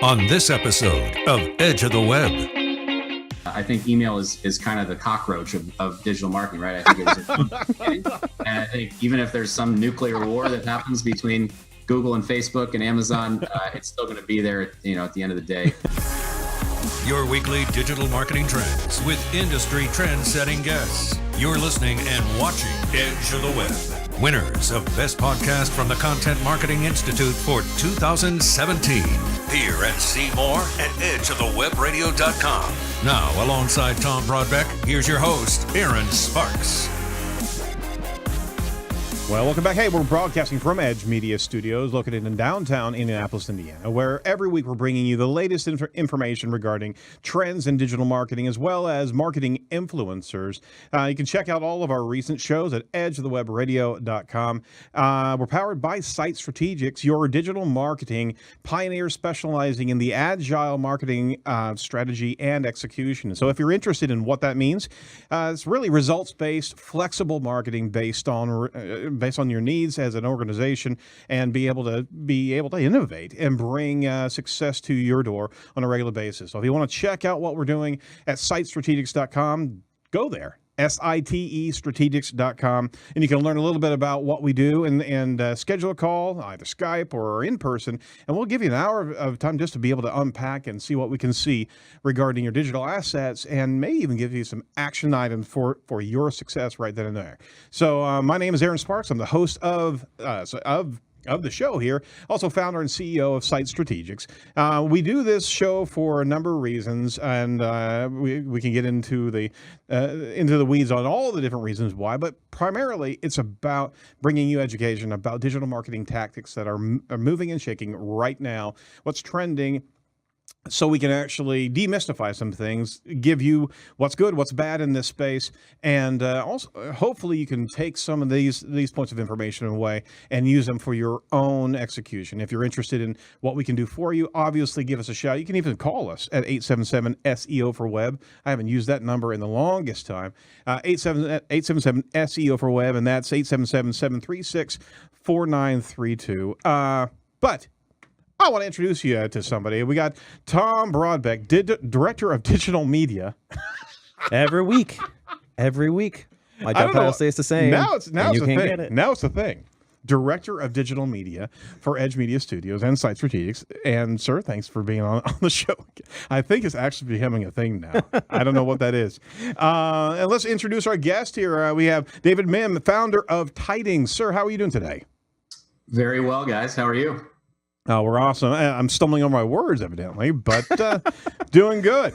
on this episode of Edge of the Web. I think email is kind of the cockroach of digital marketing, right? I think it was and I think even if there's some nuclear war that happens between Google and Facebook and Amazon, it's still going to be there, at the end of the day. Your weekly digital marketing trends with industry trend-setting guests. You're listening and watching Edge of the Web. Winners of Best Podcast from the Content Marketing Institute for 2017. Hear and see more at edgeofthewebradio.com. Now, alongside Tom Broadbeck, here's your host, Aaron Sparks. Well, welcome back. Hey, we're broadcasting from Edge Media Studios located in downtown Indianapolis, Indiana, where every week we're bringing you the latest information regarding trends in digital marketing as well as marketing influencers. You can check out all of our recent shows at edgeofthewebradio.com. We're powered by Site Strategics, your digital marketing pioneer specializing in the agile marketing strategy and execution. So if you're interested in what that means, it's really results-based, flexible marketing based on your needs as an organization, and be able to innovate and bring success to your door on a regular basis. So if you want to check out what we're doing at sitestrategics.com, go there. SITE strategics.com, and you can learn a little bit about what we do and schedule a call, either Skype or in person, and we'll give you an hour of time just to be able to unpack and see what we can see regarding your digital assets, and may even give you some action items for your success right then and there. So my name is Aaron Sparks. I'm the host of the show here, also founder and CEO of Site Strategics. We do this show for a number of reasons, and we can get into the weeds on all the different reasons why, but primarily it's about bringing you education about digital marketing tactics that are moving and shaking right now, what's trending, so we can actually demystify some things, give you what's good, what's bad in this space, and also hopefully you can take some of these points of information away and use them for your own execution. If you're interested in what we can do for you, obviously give us a shout. You can even call us at 877-SEO for Web. I haven't used that number in the longest time. 877-SEO for Web, and that's 877-736-4932. But I want to introduce you to somebody. We got Tom Broadbeck, Director of Digital Media. Every week. My job title stays the same. Now it's the thing. Director of Digital Media for Edge Media Studios and Site Strategics. And, sir, thanks for being on the show. I think it's actually becoming a thing now. I don't know what that is. And let's introduce our guest here. We have David Mihm, founder of Tydings. Sir, how are you doing today? Very well, guys. How are you? Oh, we're awesome. I'm stumbling on my words, evidently, but doing good.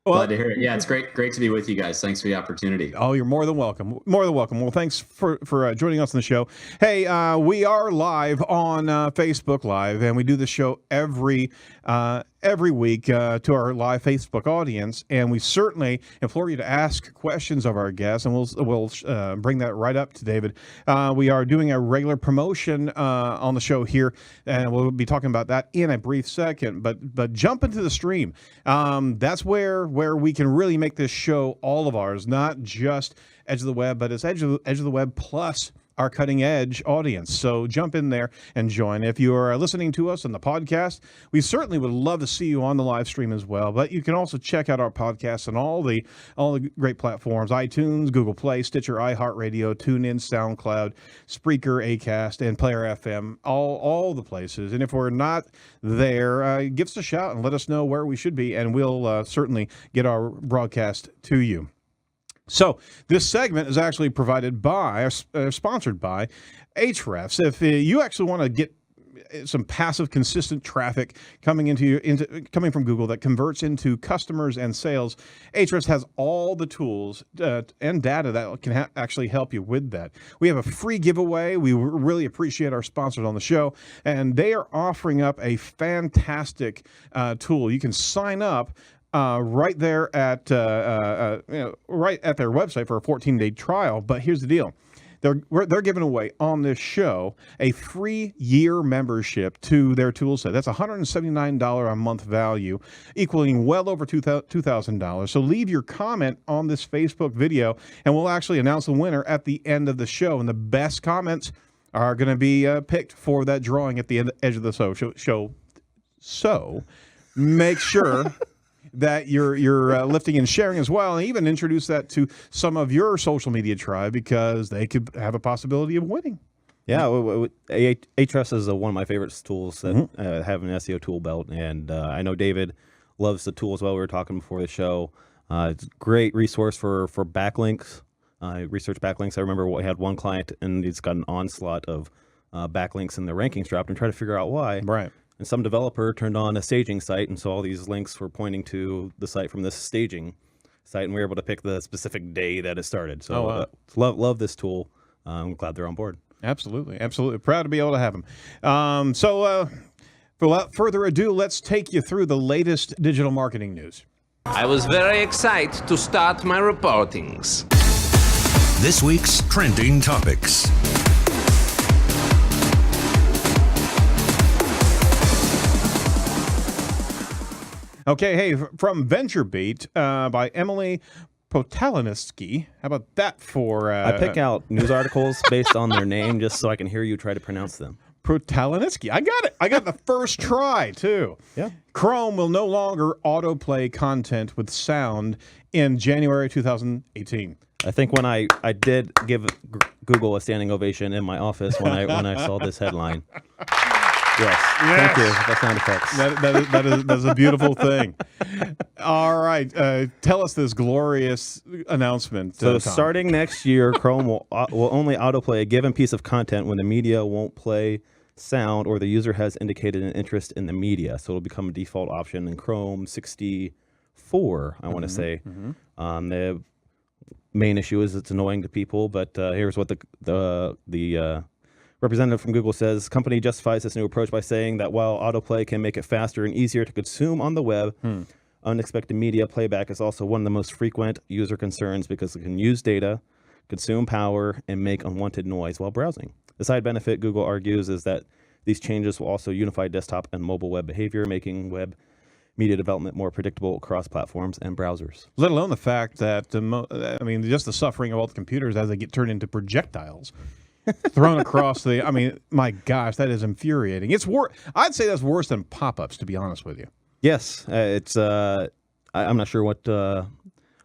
Well, glad to hear it. Yeah, it's great to be with you guys. Thanks for the opportunity. Oh, you're more than welcome. More than welcome. Well, thanks for joining us on the show. Hey, we are live on Facebook Live, and we do the show every week to our live Facebook audience, and we certainly implore you to ask questions of our guests, and we'll bring that right up to David. We are doing a regular promotion on the show here, and we'll be talking about that in a brief second. But jump into the stream. That's where we can really make this show all of ours, not just Edge of the Web, but it's Edge of the Web plus our cutting edge audience. So jump in there and join. If you are listening to us on the podcast, we certainly would love to see you on the live stream as well. But you can also check out our podcast on all the great platforms: iTunes, Google Play, Stitcher, iHeartRadio, TuneIn, SoundCloud, Spreaker, Acast, and Player FM, all the places. And if we're not there, give us a shout and let us know where we should be, and we'll certainly get our broadcast to you. So this segment is actually provided by, sponsored by Ahrefs. If you actually want to get some passive, consistent traffic coming from Google that converts into customers and sales, Ahrefs has all the tools and data that can actually help you with that. We have a free giveaway. We really appreciate our sponsors on the show, and they are offering up a fantastic tool. You can sign up right there at right at their website for a 14-day trial. But here's the deal. They're giving away on this show a free year membership to their tool set. That's $179 a month value, equaling well over $2,000. So leave your comment on this Facebook video, and we'll actually announce the winner at the end of the show. And the best comments are going to be picked for that drawing at the edge of the show So make sure that you're lifting and sharing as well, and even introduce that to some of your social media tribe because they could have a possibility of winning. Yeah, Ahrefs is one of my favorite tools that have an SEO tool belt, and I know David loves the tool as well. We were talking before the show. It's a great resource for backlinks, research backlinks. I remember we had one client, and he's got an onslaught of backlinks in the rankings dropped, and try to figure out why. Right. And some developer turned on a staging site, and so all these links were pointing to the site from this staging site, and we were able to pick the specific day that it started. So love this tool. I'm glad they're on board. Absolutely. Proud to be able to have them. So without further ado, let's take you through the latest digital marketing news. I was very excited to start my reportings. This week's trending topics. Okay, hey, from VentureBeat by Emily Potalinsky. How about that for... I pick out news articles based on their name just so I can hear you try to pronounce them. Potalinsky. I got it. I got the first try, too. Yeah. Chrome will no longer autoplay content with sound in January 2018. I think when I did give Google a standing ovation in my office when I saw this headline. Yes. Thank you. That's sound effects. That is a beautiful thing. All right. Tell us this glorious announcement. So Tom. starting next year, Chrome will only autoplay a given piece of content when the media won't play sound or the user has indicated an interest in the media. So it'll become a default option in Chrome 64, I want to say. The main issue is it's annoying to people, but here's what the representative from Google says. Company justifies this new approach by saying that while autoplay can make it faster and easier to consume on the web, unexpected media playback is also one of the most frequent user concerns because it can use data, consume power, and make unwanted noise while browsing. The side benefit, Google argues, is that these changes will also unify desktop and mobile web behavior, making web media development more predictable across platforms and browsers. Let alone the fact that, just the suffering of all the computers as they get turned into projectiles. Thrown across my gosh, that is infuriating. I'd say that's worse than pop-ups, to be honest with you. Yes, it's. I'm not sure what I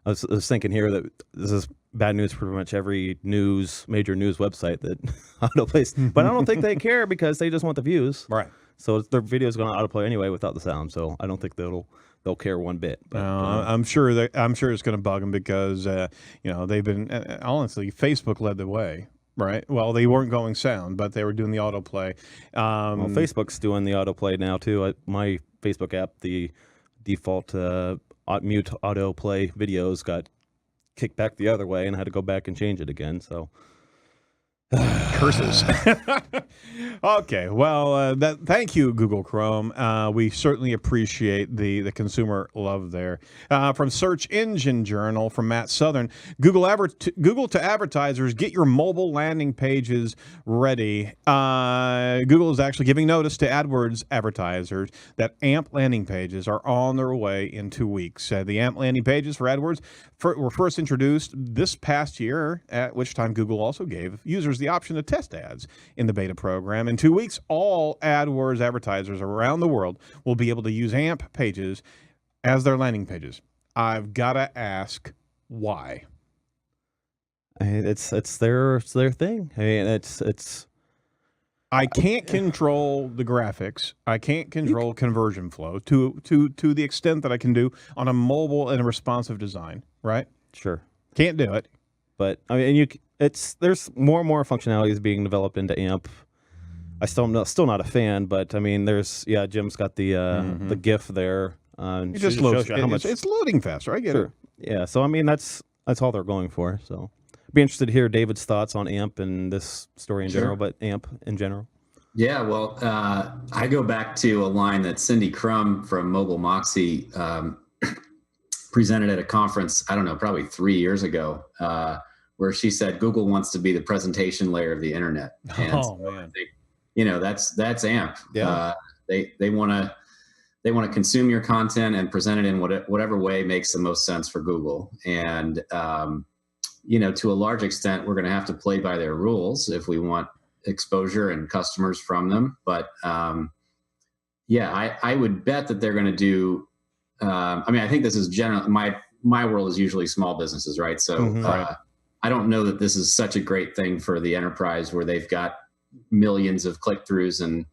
was thinking here that this is bad news for pretty much every major news website that autoplays. But I don't think they care because they just want the views. Right. So their video is going to autoplay anyway without the sound. So I don't think they'll care one bit. But, I'm sure it's going to bug them because they've been honestly, Facebook led the way. Right. Well, they weren't going sound, but they were doing the autoplay. Facebook's doing the autoplay now too. My Facebook app, the default mute autoplay videos got kicked back the other way, and I had to go back and change it again. So curses. Okay. Well, thank you, Google Chrome. We certainly appreciate the consumer love there. From Search Engine Journal from Matt Southern, Google to advertisers, get your mobile landing pages ready. Google is actually giving notice to AdWords advertisers that AMP landing pages are on their way in 2 weeks. The AMP landing pages for AdWords were first introduced this past year, at which time Google also gave users the option to test ads in the beta program. In 2 weeks, all AdWords advertisers around the world will be able to use AMP pages as their landing pages. I've got to ask why. It's their thing. I mean, it's. I can't control the graphics. I can't control conversion flow to the extent that I can do on a mobile and a responsive design. Right? Sure. Can't do it. But I mean, there's more and more functionalities being developed into AMP. I still not a fan, but I mean, Jim's got the GIF there. It just loads. It's loading faster. I get it. Yeah. So I mean, that's all they're going for. So I'd be interested to hear David's thoughts on AMP and this story in general, but AMP in general. Yeah. Well, I go back to a line that Cindy Crum from Mobile Moxie presented at a conference, I don't know, probably 3 years ago, where she said Google wants to be the presentation layer of the internet. And man. I think, that's AMP. Yeah. They want to consume your content and present it in whatever way makes the most sense for Google. And to a large extent, we're going to have to play by their rules if we want exposure and customers from them. But Yeah, I would bet that they're going to do. I mean, I think this is general. My world is usually small businesses, right? So Right. I don't know that this is such a great thing for the enterprise where they've got millions of click-throughs and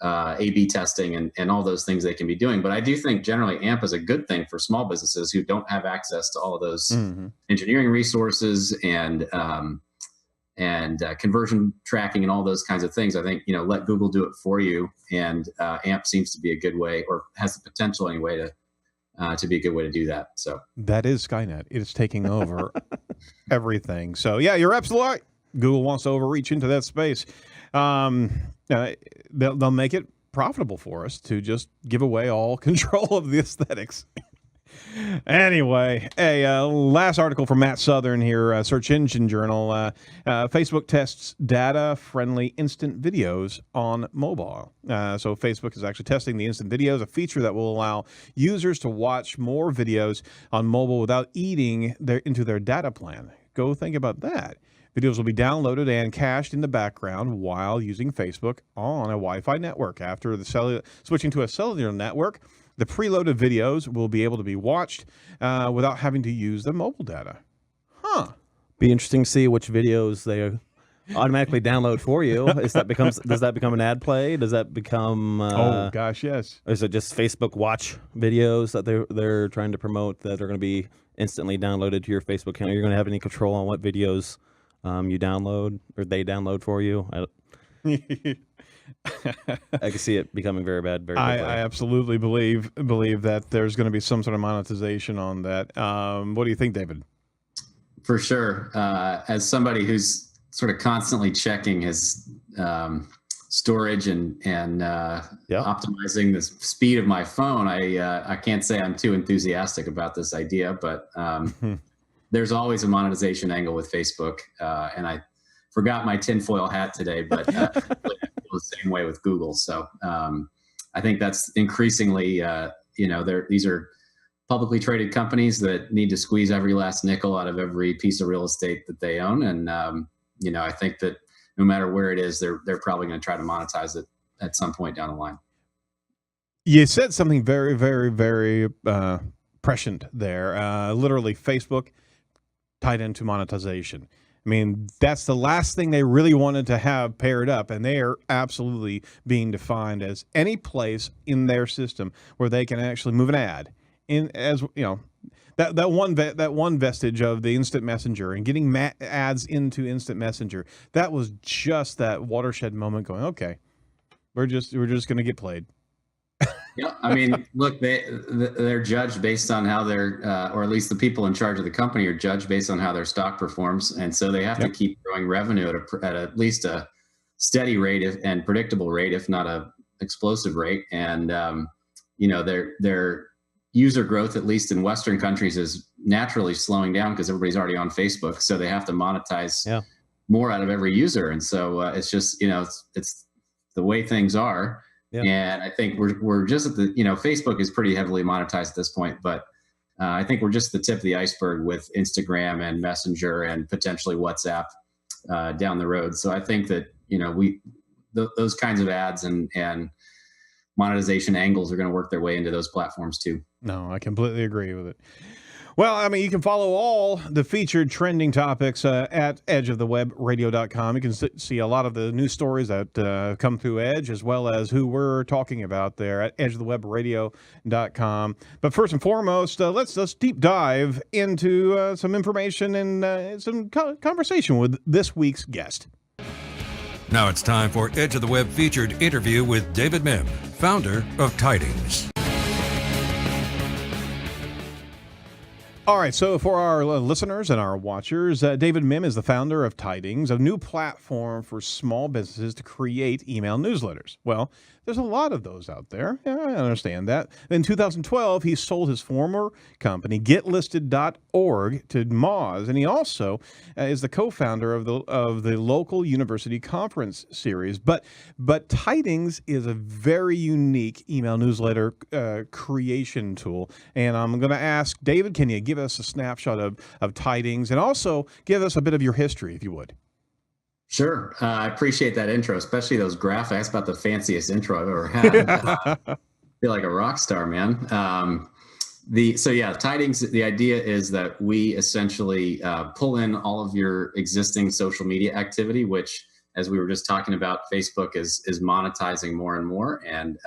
A/B testing and all those things they can be doing. But I do think generally AMP is a good thing for small businesses who don't have access to all of those engineering resources and conversion tracking and all those kinds of things. I think, let Google do it for you. And AMP seems to be a good way, or has the potential anyway to be a good way to do that. So That is Skynet. It is taking over everything. So yeah, you're absolutely right. Google wants to overreach into that space. They'll make it profitable for us to just give away all control of the aesthetics. Anyway, last article from Matt Southern here, Search Engine Journal. Facebook tests data-friendly instant videos on mobile. So Facebook is actually testing the instant videos, a feature that will allow users to watch more videos on mobile without eating into their data plan. Go think about that. Videos will be downloaded and cached in the background while using Facebook on a Wi-Fi network. After switching to a cellular network, the preloaded videos will be able to be watched without having to use the mobile data. Be interesting to see which videos they automatically download for you. Does that become an ad play? Does that become? Oh gosh, yes. Is it just Facebook Watch videos that they're trying to promote that are going to be instantly downloaded to your Facebook account? Are you going to have any control on what videos you download or they download for you? I can see it becoming very bad very quickly. I absolutely believe that there's going to be some sort of monetization on that. What do you think, David? for sure, as somebody who's sort of constantly checking his storage and optimizing the speed of my phone, I can't say I'm too enthusiastic about this idea, but there's always a monetization angle with Facebook, and I forgot my tinfoil hat today, but I feel the same way with Google. So I think that's increasingly, these are publicly traded companies that need to squeeze every last nickel out of every piece of real estate that they own, and I think that no matter where it is, they're probably going to try to monetize it at some point down the line. You said something very, very, very prescient there. Literally, Facebook tied into monetization. I mean, that's the last thing they really wanted to have paired up, and they are absolutely being defined as any place in their system where they can actually move an ad in, as you know. That one vestige of the instant messenger and getting ads into instant messenger, that was just that watershed moment going, okay, we're just going to get played. Yeah, I mean, look, they're judged based on how their, or at least the people in charge of the company are judged based on how their stock performs, and so they have to keep growing revenue at least a steady rate and predictable rate, if not a explosive rate. And their user growth, at least in Western countries, is naturally slowing down because everybody's already on Facebook, so they have to monetize more out of every user, and so it's just it's the way things are. Yeah. And I think we're just at the, Facebook is pretty heavily monetized at this point, but I think we're just the tip of the iceberg with Instagram and Messenger and potentially WhatsApp down the road. So I think that, those kinds of ads and monetization angles are going to work their way into those platforms too. No, I completely agree with it. Well, I mean, you can follow all the featured trending topics at edgeofthewebradio.com. You can see a lot of the news stories that come through Edge, as well as who we're talking about there at edgeofthewebradio.com. But first and foremost, let's deep dive into some information and some conversation with this week's guest. Now it's time for Edge of the Web featured interview with David Mihm, founder of Tydings. All right, so for our listeners and our watchers, David Mihm is the founder of Tydings, a new platform for small businesses to create email newsletters. Well, there's a lot of those out there. Yeah, I understand that. In 2012, he sold his former company, getlisted.org, to Moz, and he also is the co-founder of the local university conference series. But Tydings is a very unique email newsletter creation tool, and I'm going to ask David, can you give us a snapshot of Tydings and also give us a bit of your history, if you would? Sure. I appreciate that intro, especially those graphics. That's about the fanciest intro I've ever had. Feel like a rock star, man. Tydings, the idea is that we essentially pull in all of your existing social media activity, which, as we were just talking about, Facebook is monetizing more and more and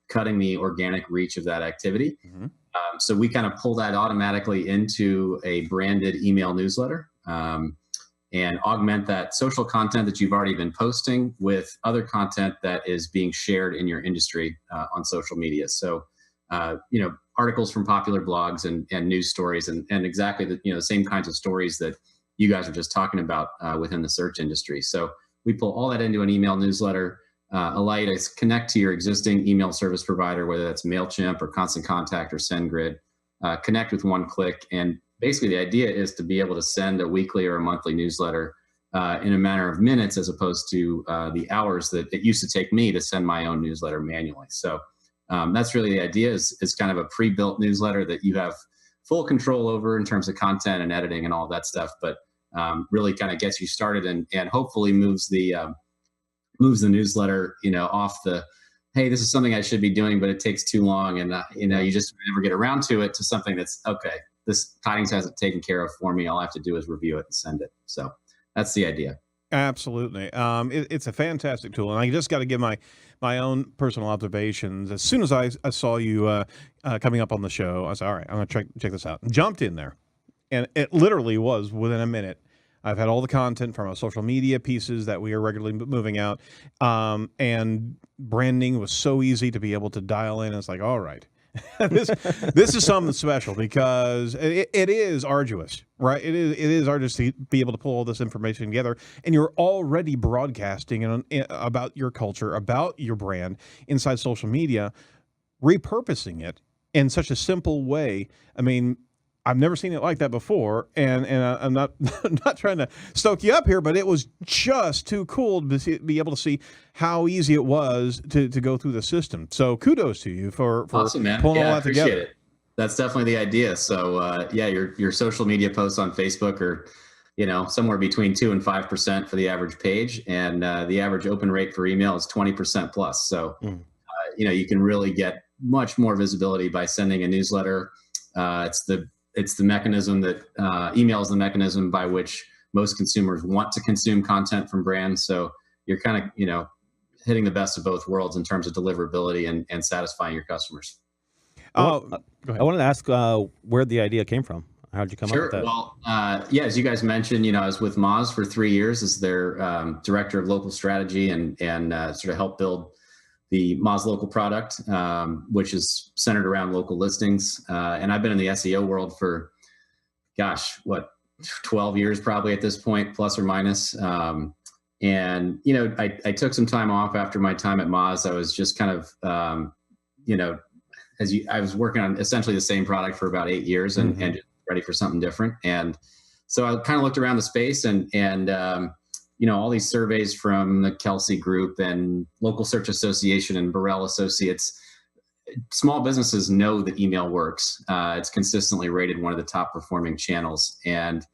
cutting the organic reach of that activity. Mm-hmm. So we kind of pull that automatically into a branded email newsletter and augment that social content that you've already been posting with other content that is being shared in your industry on social media. So, articles from popular blogs and news stories and exactly the same kinds of stories that you guys are just talking about within the search industry. So we pull all that into an email newsletter, allow you to connect to your existing email service provider, whether that's MailChimp or Constant Contact or SendGrid, connect with one click. And basically the idea is to be able to send a weekly or a monthly newsletter in a matter of minutes, as opposed to the hours that it used to take me to send my own newsletter manually. So that's really the idea, is kind of a pre-built newsletter that you have full control over in terms of content and editing and all that stuff, but really kind of gets you started and hopefully moves the newsletter, off the, hey, this is something I should be doing, but it takes too long. And, you just never get around to it, to something that's, okay, this Tydings has it taken care of for me. All I have to do is review it and send it. So that's the idea. Absolutely. It's a fantastic tool. And I just got to give my own personal observations. As soon as I saw you coming up on the show, I said, all right, I'm going to check this out. Jumped in there. And it literally was within a minute. I've had all the content from our social media pieces that we are regularly moving out. And branding was so easy to be able to dial in. It's like, all right. this is something special, because it is arduous, right? It is arduous to be able to pull all this information together, and you're already broadcasting about your culture, about your brand inside social media, repurposing it in such a simple way. I mean, I've never seen it like that before, and I'm not not trying to stoke you up here, but it was just too cool to be able to see how easy it was to go through the system. So kudos to you for awesome, man. pulling all that appreciate together. It. That's definitely the idea. So your social media posts on Facebook are somewhere between 2 and 5% for the average page, and the average open rate for email is 20% plus. So you can really get much more visibility by sending a newsletter. It's the mechanism that email is the mechanism by which most consumers want to consume content from brands. So you're kind of, hitting the best of both worlds in terms of deliverability and satisfying your customers. Go ahead. I wanted to ask where the idea came from. How'd you come up with that? Well, as you guys mentioned, I was with Moz for 3 years as their director of local strategy and sort of helped build the Moz local product, which is centered around local listings. And I've been in the SEO world for, 12 years probably at this point, plus or minus. And, I took some time off after my time at Moz. I was just kind of, I was working on essentially the same product for about 8 years and just ready for something different. And so I kind of looked around the space and all these surveys from the Kelsey Group and Local Search Association and Burrell Associates, small businesses know that email works. It's consistently rated one of the top performing channels, and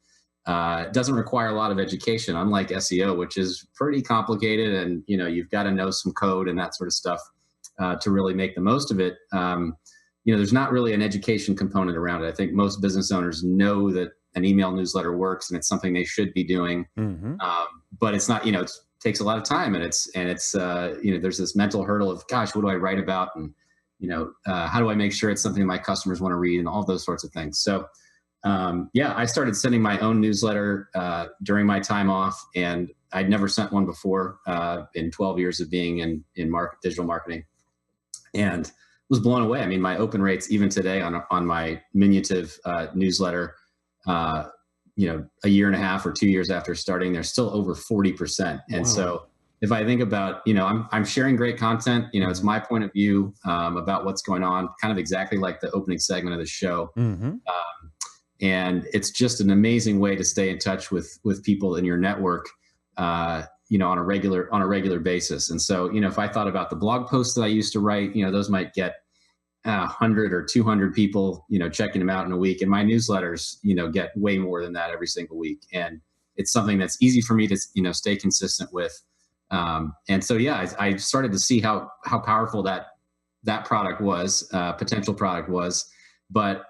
it doesn't require a lot of education, unlike SEO, which is pretty complicated. And, you've got to know some code and that sort of stuff to really make the most of it. There's not really an education component around it. I think most business owners know that an email newsletter works and it's something they should be doing. But it's not, it takes a lot of time, and it's there's this mental hurdle of, gosh, what do I write about? And, how do I make sure it's something my customers want to read, and all those sorts of things. So, I started sending my own newsletter during my time off, and I'd never sent one before in 12 years of being in digital marketing, and was blown away. I mean, my open rates even today on my diminutive newsletter, a year and a half or 2 years after starting, they're still over 40%. And so if I think about, I'm sharing great content, it's my point of view about what's going on, kind of exactly like the opening segment of the show. And it's just an amazing way to stay in touch with people in your network, on a regular basis. And so, if I thought about the blog posts that I used to write, those might get 100 or 200 people, checking them out in a week. And my newsletters, get way more than that every single week. And it's something that's easy for me to, stay consistent with. And so, yeah, I started to see how powerful that product was, potential product was, but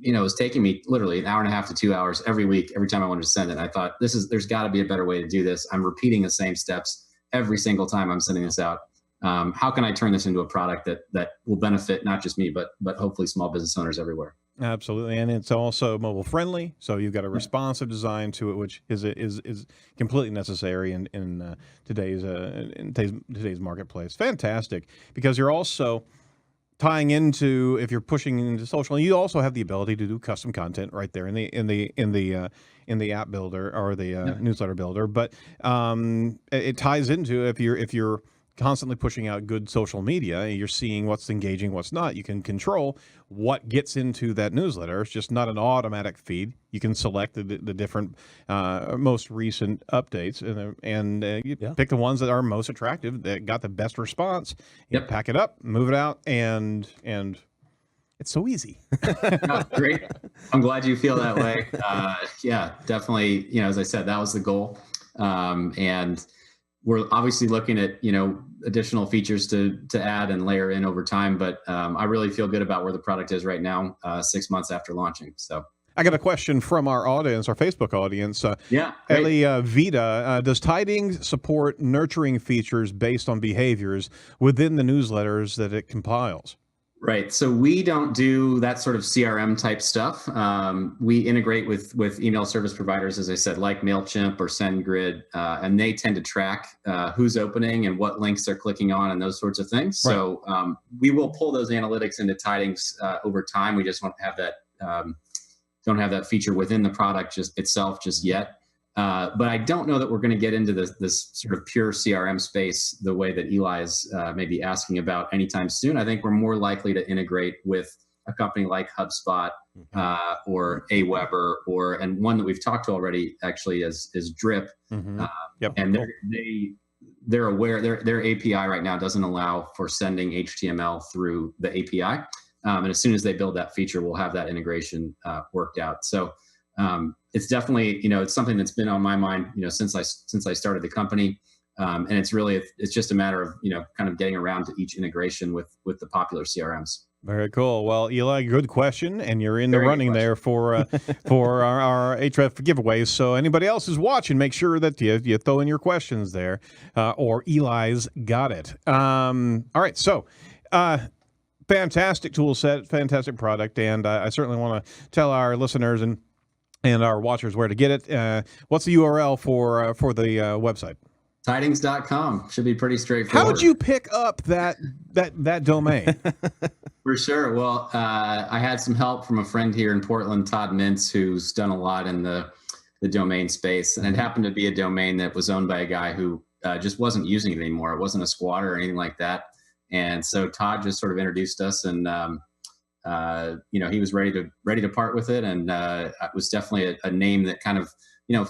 it was taking me literally an hour and a half to 2 hours every week, every time I wanted to send it. I thought there's got to be a better way to do this. I'm repeating the same steps every single time I'm sending this out. How can I turn this into a product that will benefit not just me, but hopefully small business owners everywhere? Absolutely, and it's also mobile friendly, so you've got a responsive design to it, which is completely necessary in today's marketplace. Fantastic, because you're also tying into, if you're pushing into social, and you also have the ability to do custom content right there in the app builder or the newsletter builder. But it ties into, if you're constantly pushing out good social media, you're seeing what's engaging, what's not. You can control what gets into that newsletter. It's just not an automatic feed. You can select the different most recent updates, and you pick the ones that are most attractive, that got the best response. You pack it up, move it out, and it's so easy. Oh, great. I'm glad you feel that way. Yeah, definitely. As I said, that was the goal. And we're obviously looking at, additional features to add and layer in over time. But I really feel good about where the product is right now, 6 months after launching. So I got a question from our audience, our Facebook audience. Ellie Vita, does Tydings support nurturing features based on behaviors within the newsletters that it compiles? Right. So we don't do that sort of CRM type stuff. We integrate with email service providers, as I said, like MailChimp or SendGrid, and they tend to track who's opening and what links they're clicking on and those sorts of things. Right. So we will pull those analytics into Tydings over time. We just don't have that feature within the product itself just yet. But I don't know that we're going to get into this sort of pure CRM space the way that Eli is maybe asking about anytime soon. I think we're more likely to integrate with a company like HubSpot or Aweber, and one that we've talked to already actually is Drip. Mm-hmm. And they're aware their API right now doesn't allow for sending HTML through the API. And as soon as they build that feature, we'll have that integration worked out. So it's definitely, it's something that's been on my mind, since I started the company. And it's just a matter of, kind of getting around to each integration with the popular CRMs. Very cool. Well, Eli, good question, and you're in the running there for our Ahrefs giveaways. So anybody else who's watching, make sure that you throw in your questions there, or Eli's got it. All right, so fantastic tool set, fantastic product, and I certainly want to tell our listeners and our watchers where to get it. What's the URL for the website? Tydings.com. Should be pretty straightforward. How did you pick up that domain? For sure. Well, I had some help from a friend here in Portland, Todd Mintz, who's done a lot in the domain space. And it happened to be a domain that was owned by a guy who just wasn't using it anymore. It wasn't a squatter or anything like that. And so Todd just sort of introduced us, and he was ready to part with it, and it was definitely a name that kind of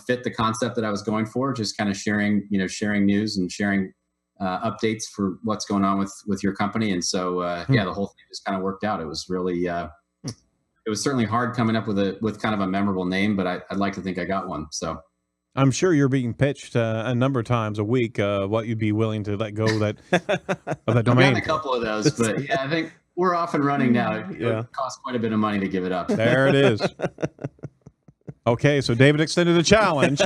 fit the concept that I was going for. Just kind of sharing news and sharing updates for what's going on with your company, and so the whole thing just kind of worked out. It was really it was certainly hard coming up with kind of a memorable name, but I'd like to think I got one. So I'm sure you're being pitched a number of times a week what you'd be willing to let go of that domain. I've gotten a couple of those, but yeah, I think we're off and running now. It costs quite a bit of money to give it up. There it is. Okay, so David extended the challenge.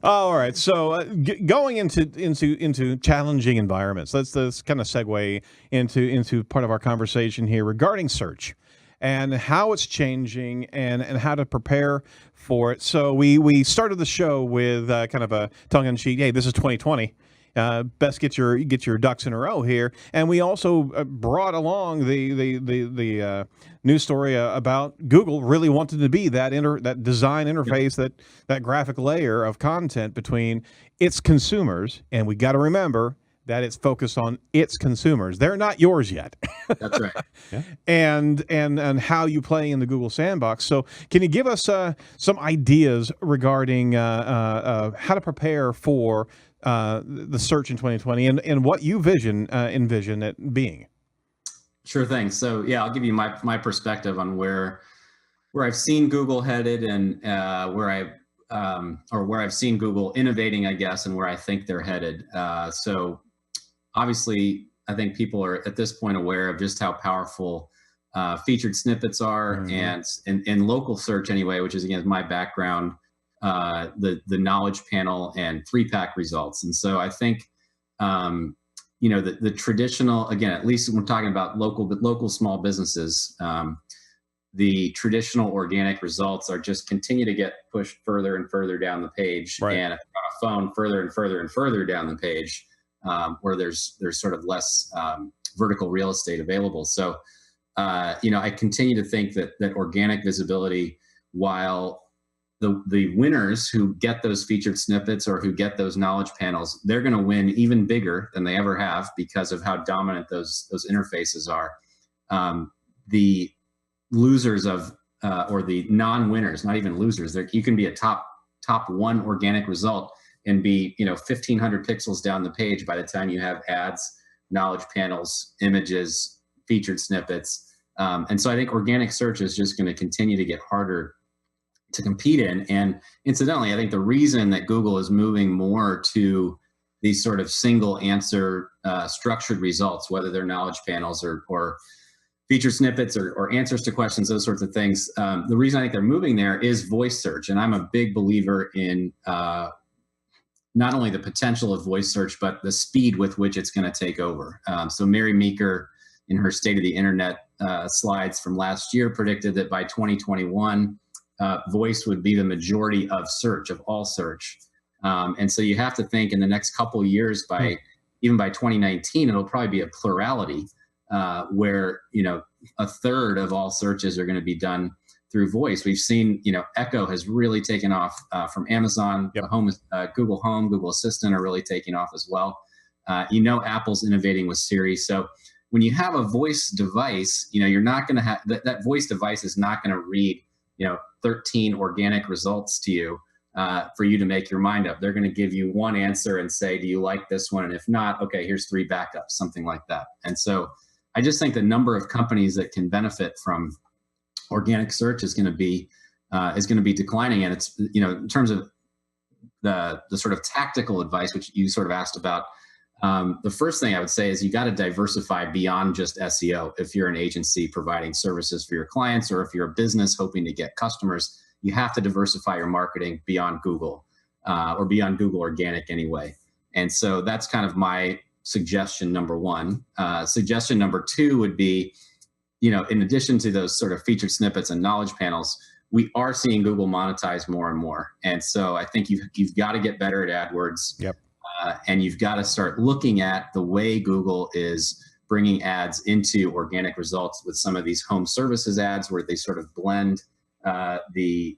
All right, so going into challenging environments, let's kind of segue into part of our conversation here regarding search and how it's changing and how to prepare for it. So we started the show with kind of a tongue-in-cheek, hey, this is 2020. Best get your ducks in a row here, and we also brought along the news story about Google really wanted to be that design interface, that graphic layer of content between its consumers, and we got to remember that it's focused on its consumers. They're not yours yet. That's right. Yeah. And how you play in the Google sandbox. So can you give us some ideas regarding how to prepare for the search in 2020 and what you envision it being? Sure thing. So yeah, I'll give you my perspective on where where I've seen Google headed, and where I've seen Google innovating, I guess, and where I think they're headed. So obviously, I think people are at this point aware of just how powerful featured snippets are, and in local search anyway, which is again my background, the knowledge panel and 3-pack results. And so I think the traditional, again, at least when we're talking about local small businesses, the traditional organic results are just continue to get pushed further and further down the page, Right. and on a phone further and further and further down the page, where there's sort of less vertical real estate available. So I continue to think that organic visibility, while the winners who get those featured snippets or who get those knowledge panels, they're going to win even bigger than they ever have because of how dominant those interfaces are. The losers of or the non-winners, not even losers, you can be a top one organic result and be 1,500 pixels down the page by the time you have ads, knowledge panels, images, featured snippets. And so I think organic search is just going to continue to get harder to compete in. And incidentally, I think the reason that Google is moving more to these sort of single answer structured results, whether they're knowledge panels or featured snippets or answers to questions, those sorts of things. The reason I think they're moving there is voice search. And I'm a big believer in not only the potential of voice search, but the speed with which it's going to take over. So Mary Meeker, in her State of the Internet slides from last year, predicted that by 2021, voice would be the majority of search, of all search. And so you have to think in the next couple of years, even by 2019, it'll probably be a plurality, where a third of all searches are going to be done through voice. We've seen Echo has really taken off from Amazon. Yep. Google Home, Google Assistant are really taking off as well. Apple's innovating with Siri. So when you have a voice device, you're not going to have that voice device is not going to read 13 organic results to you for you to make your mind up. They're going to give you one answer and say, do you like this one? And if not, okay, here's 3 backups, something like that. And so I just think the number of companies that can benefit from organic search is going to be declining. And it's, in terms of the sort of tactical advice, which you sort of asked about, the first thing I would say is you got to diversify beyond just SEO. If you're an agency providing services for your clients, or if you're a business hoping to get customers, you have to diversify your marketing beyond Google, or beyond Google organic anyway. And so that's kind of my suggestion number one. Suggestion number two would be, in addition to those sort of featured snippets and knowledge panels, we are seeing Google monetize more and more. And so I think you've got to get better at AdWords. Yep. And you've got to start looking at the way Google is bringing ads into organic results with some of these home services ads, where they sort of blend the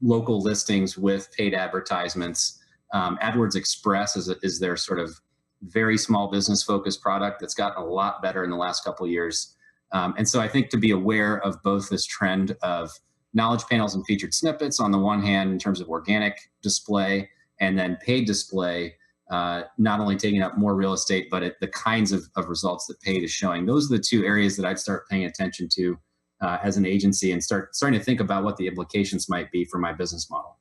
local listings with paid advertisements. AdWords Express is their sort of very small business focused product that's gotten a lot better in the last couple of years. And so I think to be aware of both this trend of knowledge panels and featured snippets on the one hand, in terms of organic display, and then paid display, not only taking up more real estate, but the kinds of results that paid is showing. Those are the 2 areas that I'd start paying attention to as an agency, and starting to think about what the implications might be for my business model.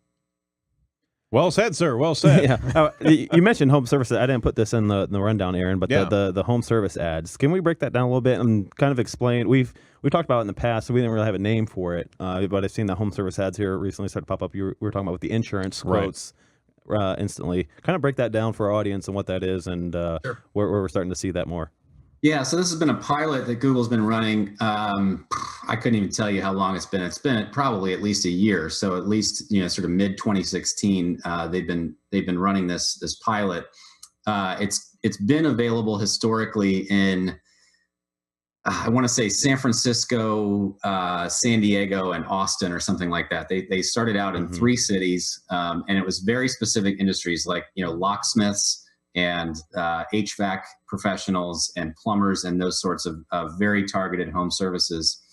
Well said, sir. Well said. Yeah. You mentioned home services. I didn't put this in the rundown, Aaron, but the home service ads. Can we break that down a little bit and kind of explain? We've talked about it in the past, so we didn't really have a name for it. But I've seen the home service ads here recently start to pop up. We were talking about with the insurance quotes instantly. Kind of break that down for our audience and what that is, and Sure. where we're starting to see that more. Yeah, so this has been a pilot that Google's been running. I couldn't even tell you how long it's been. It's been probably at least a year. So at least sort of mid 2016, they've been running this pilot. It's been available historically in I want to say San Francisco, San Diego, and Austin, or something like that. They started out in 3 cities, and it was very specific industries like locksmiths and HVAC professionals and plumbers and those sorts of very targeted home services.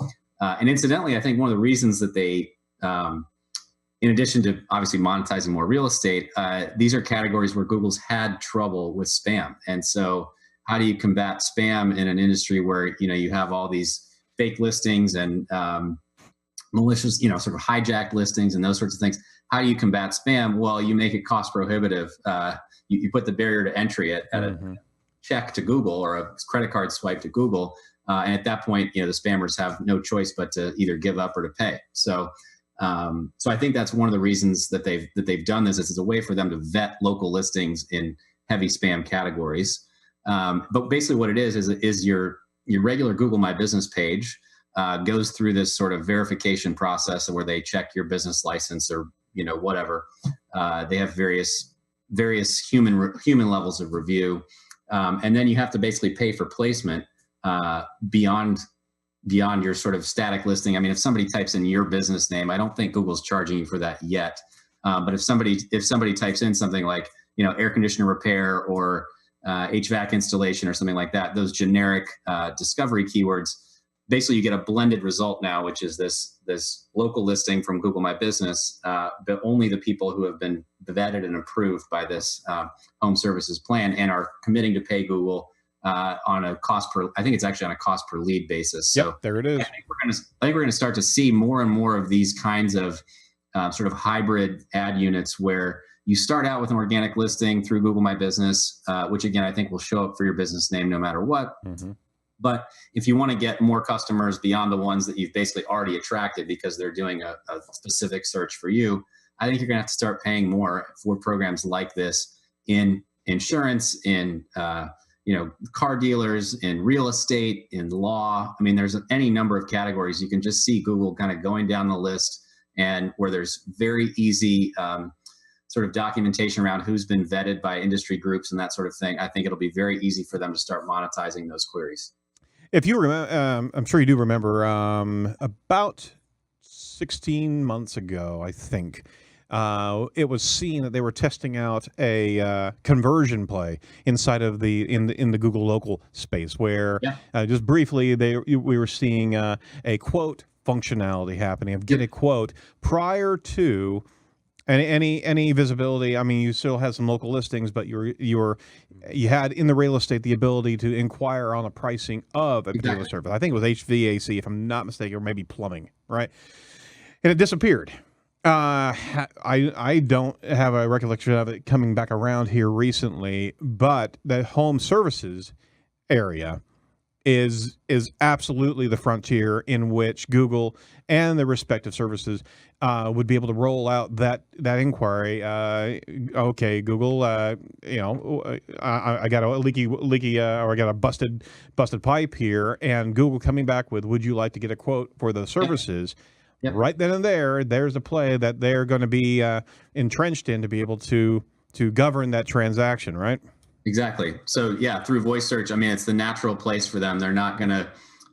And incidentally, I think one of the reasons that they, in addition to obviously monetizing more real estate, these are categories where Google's had trouble with spam. And so how do you combat spam in an industry where you have all these fake listings and malicious, sort of hijacked listings and those sorts of things. How do you combat spam? Well, you make it cost prohibitive. You put the barrier to entry at a check to Google or a credit card swipe to Google. And at that point, the spammers have no choice but to either give up or to pay. So I think that's one of the reasons that they've done this, is it's a way for them to vet local listings in heavy spam categories. But basically what it is your regular Google My Business page goes through this sort of verification process where they check your business license or, whatever. They have various human levels of review. And then you have to basically pay for placement beyond your sort of static listing. I mean, if somebody types in your business name, I don't think Google's charging you for that yet. But if somebody types in something like, air conditioner repair or HVAC installation or something like that, those generic discovery keywords, basically you get a blended result now, which is this local listing from Google My Business, but only the people who have been vetted and approved by this home services plan and are committing to pay Google on a cost per, I think it's actually on a cost per lead basis. So yep, there it is. I think we're going to start to see more and more of these kinds of sort of hybrid ad units where you start out with an organic listing through Google My Business, which again, I think will show up for your business name no matter what. But if you want to get more customers beyond the ones that you've basically already attracted because they're doing a specific search for you, I think you're going to have to start paying more for programs like this in insurance, in car dealers, in real estate, in law. I mean, there's any number of categories. You can just see Google kind of going down the list, and where there's very easy sort of documentation around who's been vetted by industry groups and that sort of thing. I think it'll be very easy for them to start monetizing those queries. If you remember, I'm sure you do remember, about 16 months ago, I think, it was seen that they were testing out a conversion play inside of in the Google local space, where just briefly we were seeing a quote functionality happening of get a quote prior to any visibility. I mean, you still had some local listings, but you had in the real estate the ability to inquire on the pricing of a particular service. I think it was HVAC, if I'm not mistaken, or maybe plumbing, right? And it disappeared. I don't have a recollection of it coming back around here recently, but the home services area is absolutely the frontier in which Google and the respective services would be able to roll out that inquiry. Okay, Google, I got a leaky or I got a busted pipe here, and Google coming back with, would you like to get a quote for the services? Yep. Right then and there's a play that they're going to be entrenched in to be able to govern that transaction, right? Exactly. So yeah, through voice search, I mean, it's the natural place for them. They're not going to,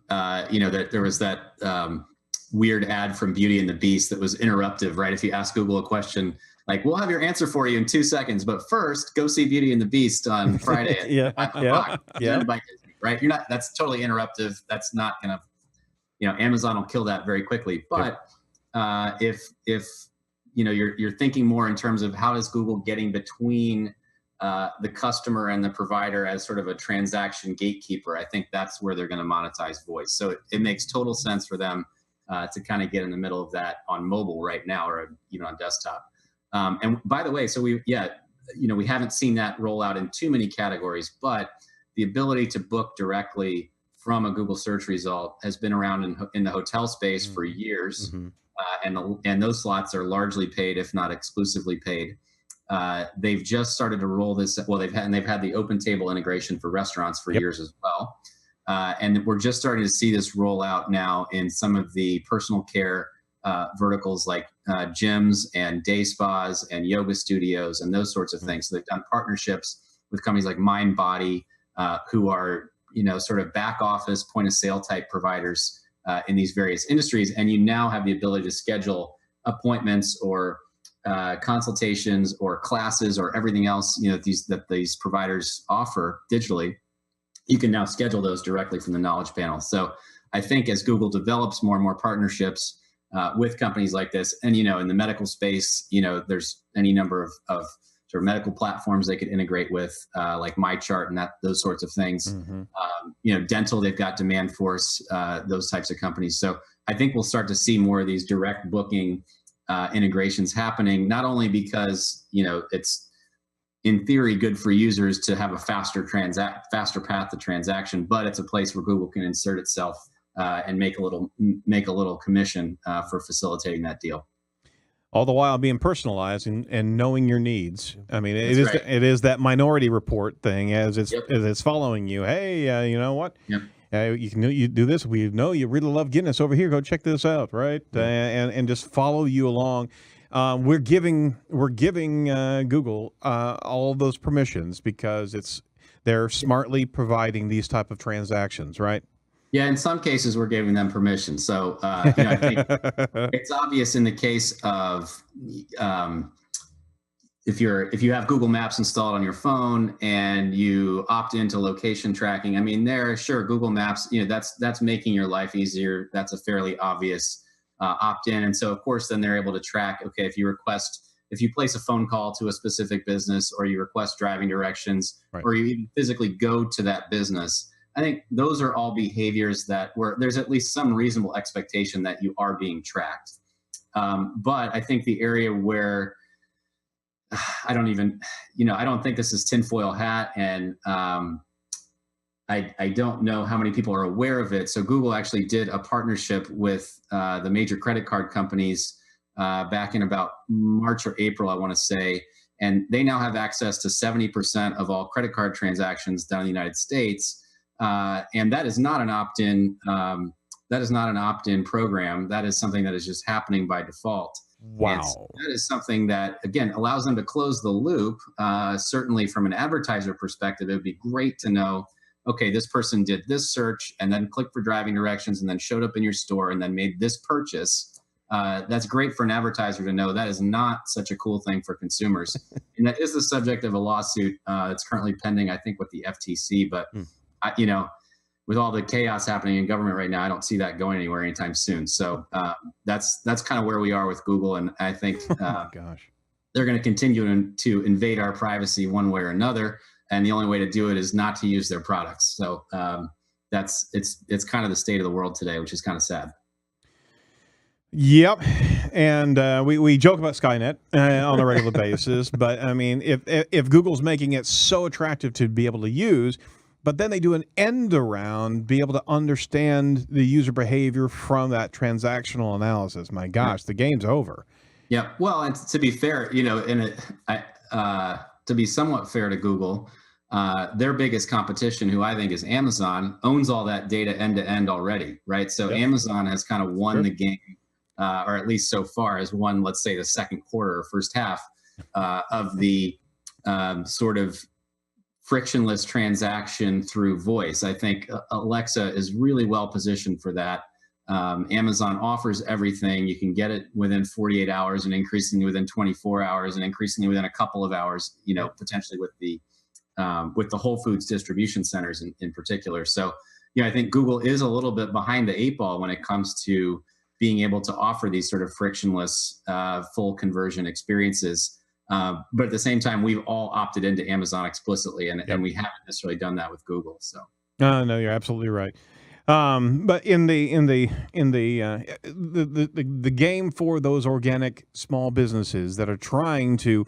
that there was that weird ad from Beauty and the Beast that was interruptive, right? If you ask Google a question, like, we'll have your answer for you in 2 seconds, but first go see Beauty and the Beast on Friday at 5 o'clock. Right? That's totally interruptive. That's not going to, Amazon will kill that very quickly. But if you're thinking more in terms of how is Google getting between the customer and the provider as sort of a transaction gatekeeper, I think that's where they're going to monetize voice. So it makes total sense for them to kind of get in the middle of that on mobile right now, or even on desktop. And by the way, so we haven't seen that roll out in too many categories, but the ability to book directly from a Google search result has been around in the hotel space for years. And those slots are largely paid, if not exclusively paid. They've just started to roll this. Well, they've had the open table integration for restaurants for years as well. And we're just starting to see this roll out now in some of the personal care verticals like gyms and day spas and yoga studios and those sorts of things. So they've done partnerships with companies like Mindbody, who are, sort of back office point of sale type providers in these various industries. And you now have the ability to schedule appointments or consultations or classes or everything else, that these providers offer digitally. You can now schedule those directly from the knowledge panel. So I think as Google develops more and more partnerships with companies like this, and in the medical space, there's any number of sort of medical platforms they could integrate with, like MyChart and those sorts of things. Dental, they've got Demand Force, those types of companies. So I think we'll start to see more of these direct booking integrations happening, not only because, it's in theory good for users to have a faster path to transaction, but it's a place where Google can insert itself and make a little commission for facilitating that deal. All the while being personalized and knowing your needs. I mean, That's right. it is that Minority Report thing as it's Yep. as it's following you. Hey, you know what? Yep. You do this. We know you really love Guinness over here. Go check this out, right? And just follow you along. We're giving Google all of those permissions because they're smartly providing these type of transactions, right? Yeah, in some cases we're giving them permission. So I think it's obvious in the case of if you have Google Maps installed on your phone and you opt into location tracking. I mean, Google Maps, that's making your life easier. That's a fairly obvious opt-in, and so of course then they're able to track. Okay, if you place a phone call to a specific business, or you request driving directions, right, or you even physically go to that business. I think those are all behaviors where there's at least some reasonable expectation that you are being tracked. But I think the area where I don't think this is tinfoil hat, and I don't know how many people are aware of it. So Google actually did a partnership with the major credit card companies back in about March or April, I want to say, and they now have access to 70% of all credit card transactions down in the United States. And that is not an opt-in. That is not an opt-in program. That is something that is just happening by default. Wow. And so that is something that, again, allows them to close the loop. Certainly from an advertiser perspective, it would be great to know, okay, this person did this search and then clicked for driving directions and then showed up in your store and then made this purchase. That's great for an advertiser to know. That is not such a cool thing for consumers. And that is the subject of a lawsuit that's currently pending, I think, with the FTC. But with all the chaos happening in government right now, I don't see that going anywhere anytime soon. So that's kind of where we are with Google, and I think they're going to continue to invade our privacy one way or another, and the only way to do it is not to use their products. So it's kind of the state of the world today, which is kind of sad. Yep, and we joke about Skynet on a regular basis, but I mean, if Google's making it so attractive to be able to use, but then they do an end around, be able to understand the user behavior from that transactional analysis. My gosh, the game's over. Yeah. Well, and to be fair, to be somewhat fair to Google, their biggest competition, who I think is Amazon, owns all that data end to end already, right? So Amazon has kind of won the game, or at least so far has won, let's say, the second quarter or first half of the sort of frictionless transaction through voice. I think Alexa is really well positioned for that. Amazon offers everything. You can get it within 48 hours and increasingly within 24 hours and increasingly within a couple of hours, potentially with the Whole Foods distribution centers in particular. So, I think Google is a little bit behind the eight ball when it comes to being able to offer these sort of frictionless full conversion experiences. But at the same time, we've all opted into Amazon explicitly, and we haven't necessarily done that with Google. So, no, you're absolutely right. But in the game for those organic small businesses that are trying to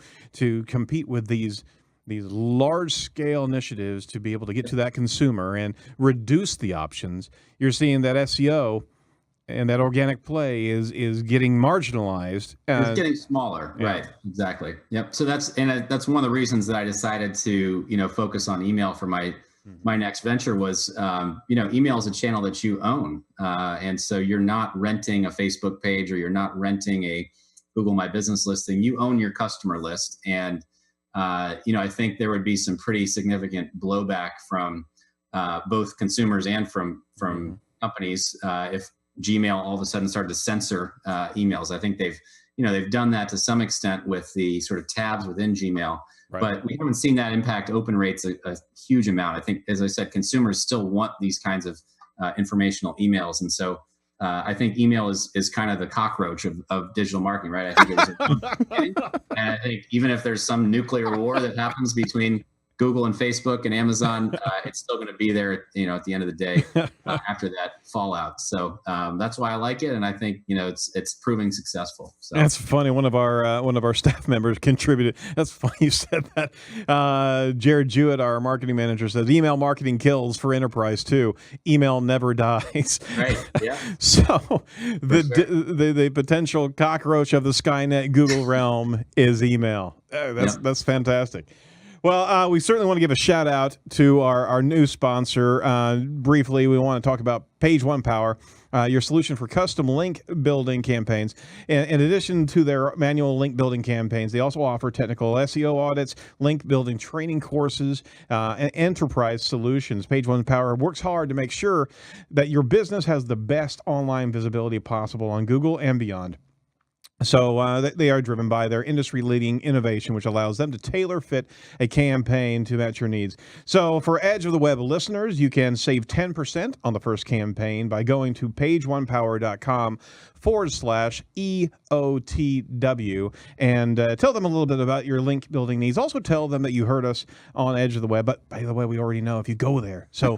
compete with these large scale initiatives to be able to get to that consumer and reduce the options, you're seeing that SEO and that organic play is getting marginalized. It's getting smaller, right? Exactly. Yep. So that's one of the reasons that I decided to focus on email for my next venture was email is a channel that you own, and so you're not renting a Facebook page or you're not renting a Google My Business listing. You own your customer list, and I think there would be some pretty significant blowback from both consumers and from companies if Gmail all of a sudden started to censor emails. I think they've done that to some extent with the sort of tabs within Gmail, but we haven't seen that impact open rates a huge amount. I think, as I said, consumers still want these kinds of informational emails, and so I think email is kind of the cockroach of digital marketing, right? I think it was, and I think even if there's some nuclear war that happens between Google and Facebook and Amazon, it's still going to be there, at the end of the day after that fallout. So that's why I like it, and I think it's proving successful. So that's funny. One of our staff members contributed. That's funny you said that. Jared Jewett, our marketing manager, says email marketing kills for enterprise too. Email never dies. Right. Yeah. So the potential cockroach of the Skynet Google realm is email. That's fantastic. Well, we certainly want to give a shout out to our new sponsor. Briefly, we want to talk about Page One Power, your solution for custom link building campaigns. In addition to their manual link building campaigns, they also offer technical SEO audits, link building training courses, and enterprise solutions. Page One Power works hard to make sure that your business has the best online visibility possible on Google and beyond. So they are driven by their industry-leading innovation, which allows them to tailor-fit a campaign to match your needs. So for Edge of the Web listeners, you can save 10% on the first campaign by going to pageonepower.com/EOTW and tell them a little bit about your link building needs. Also tell them that you heard us on Edge of the Web. But by the way, we already know if you go there. So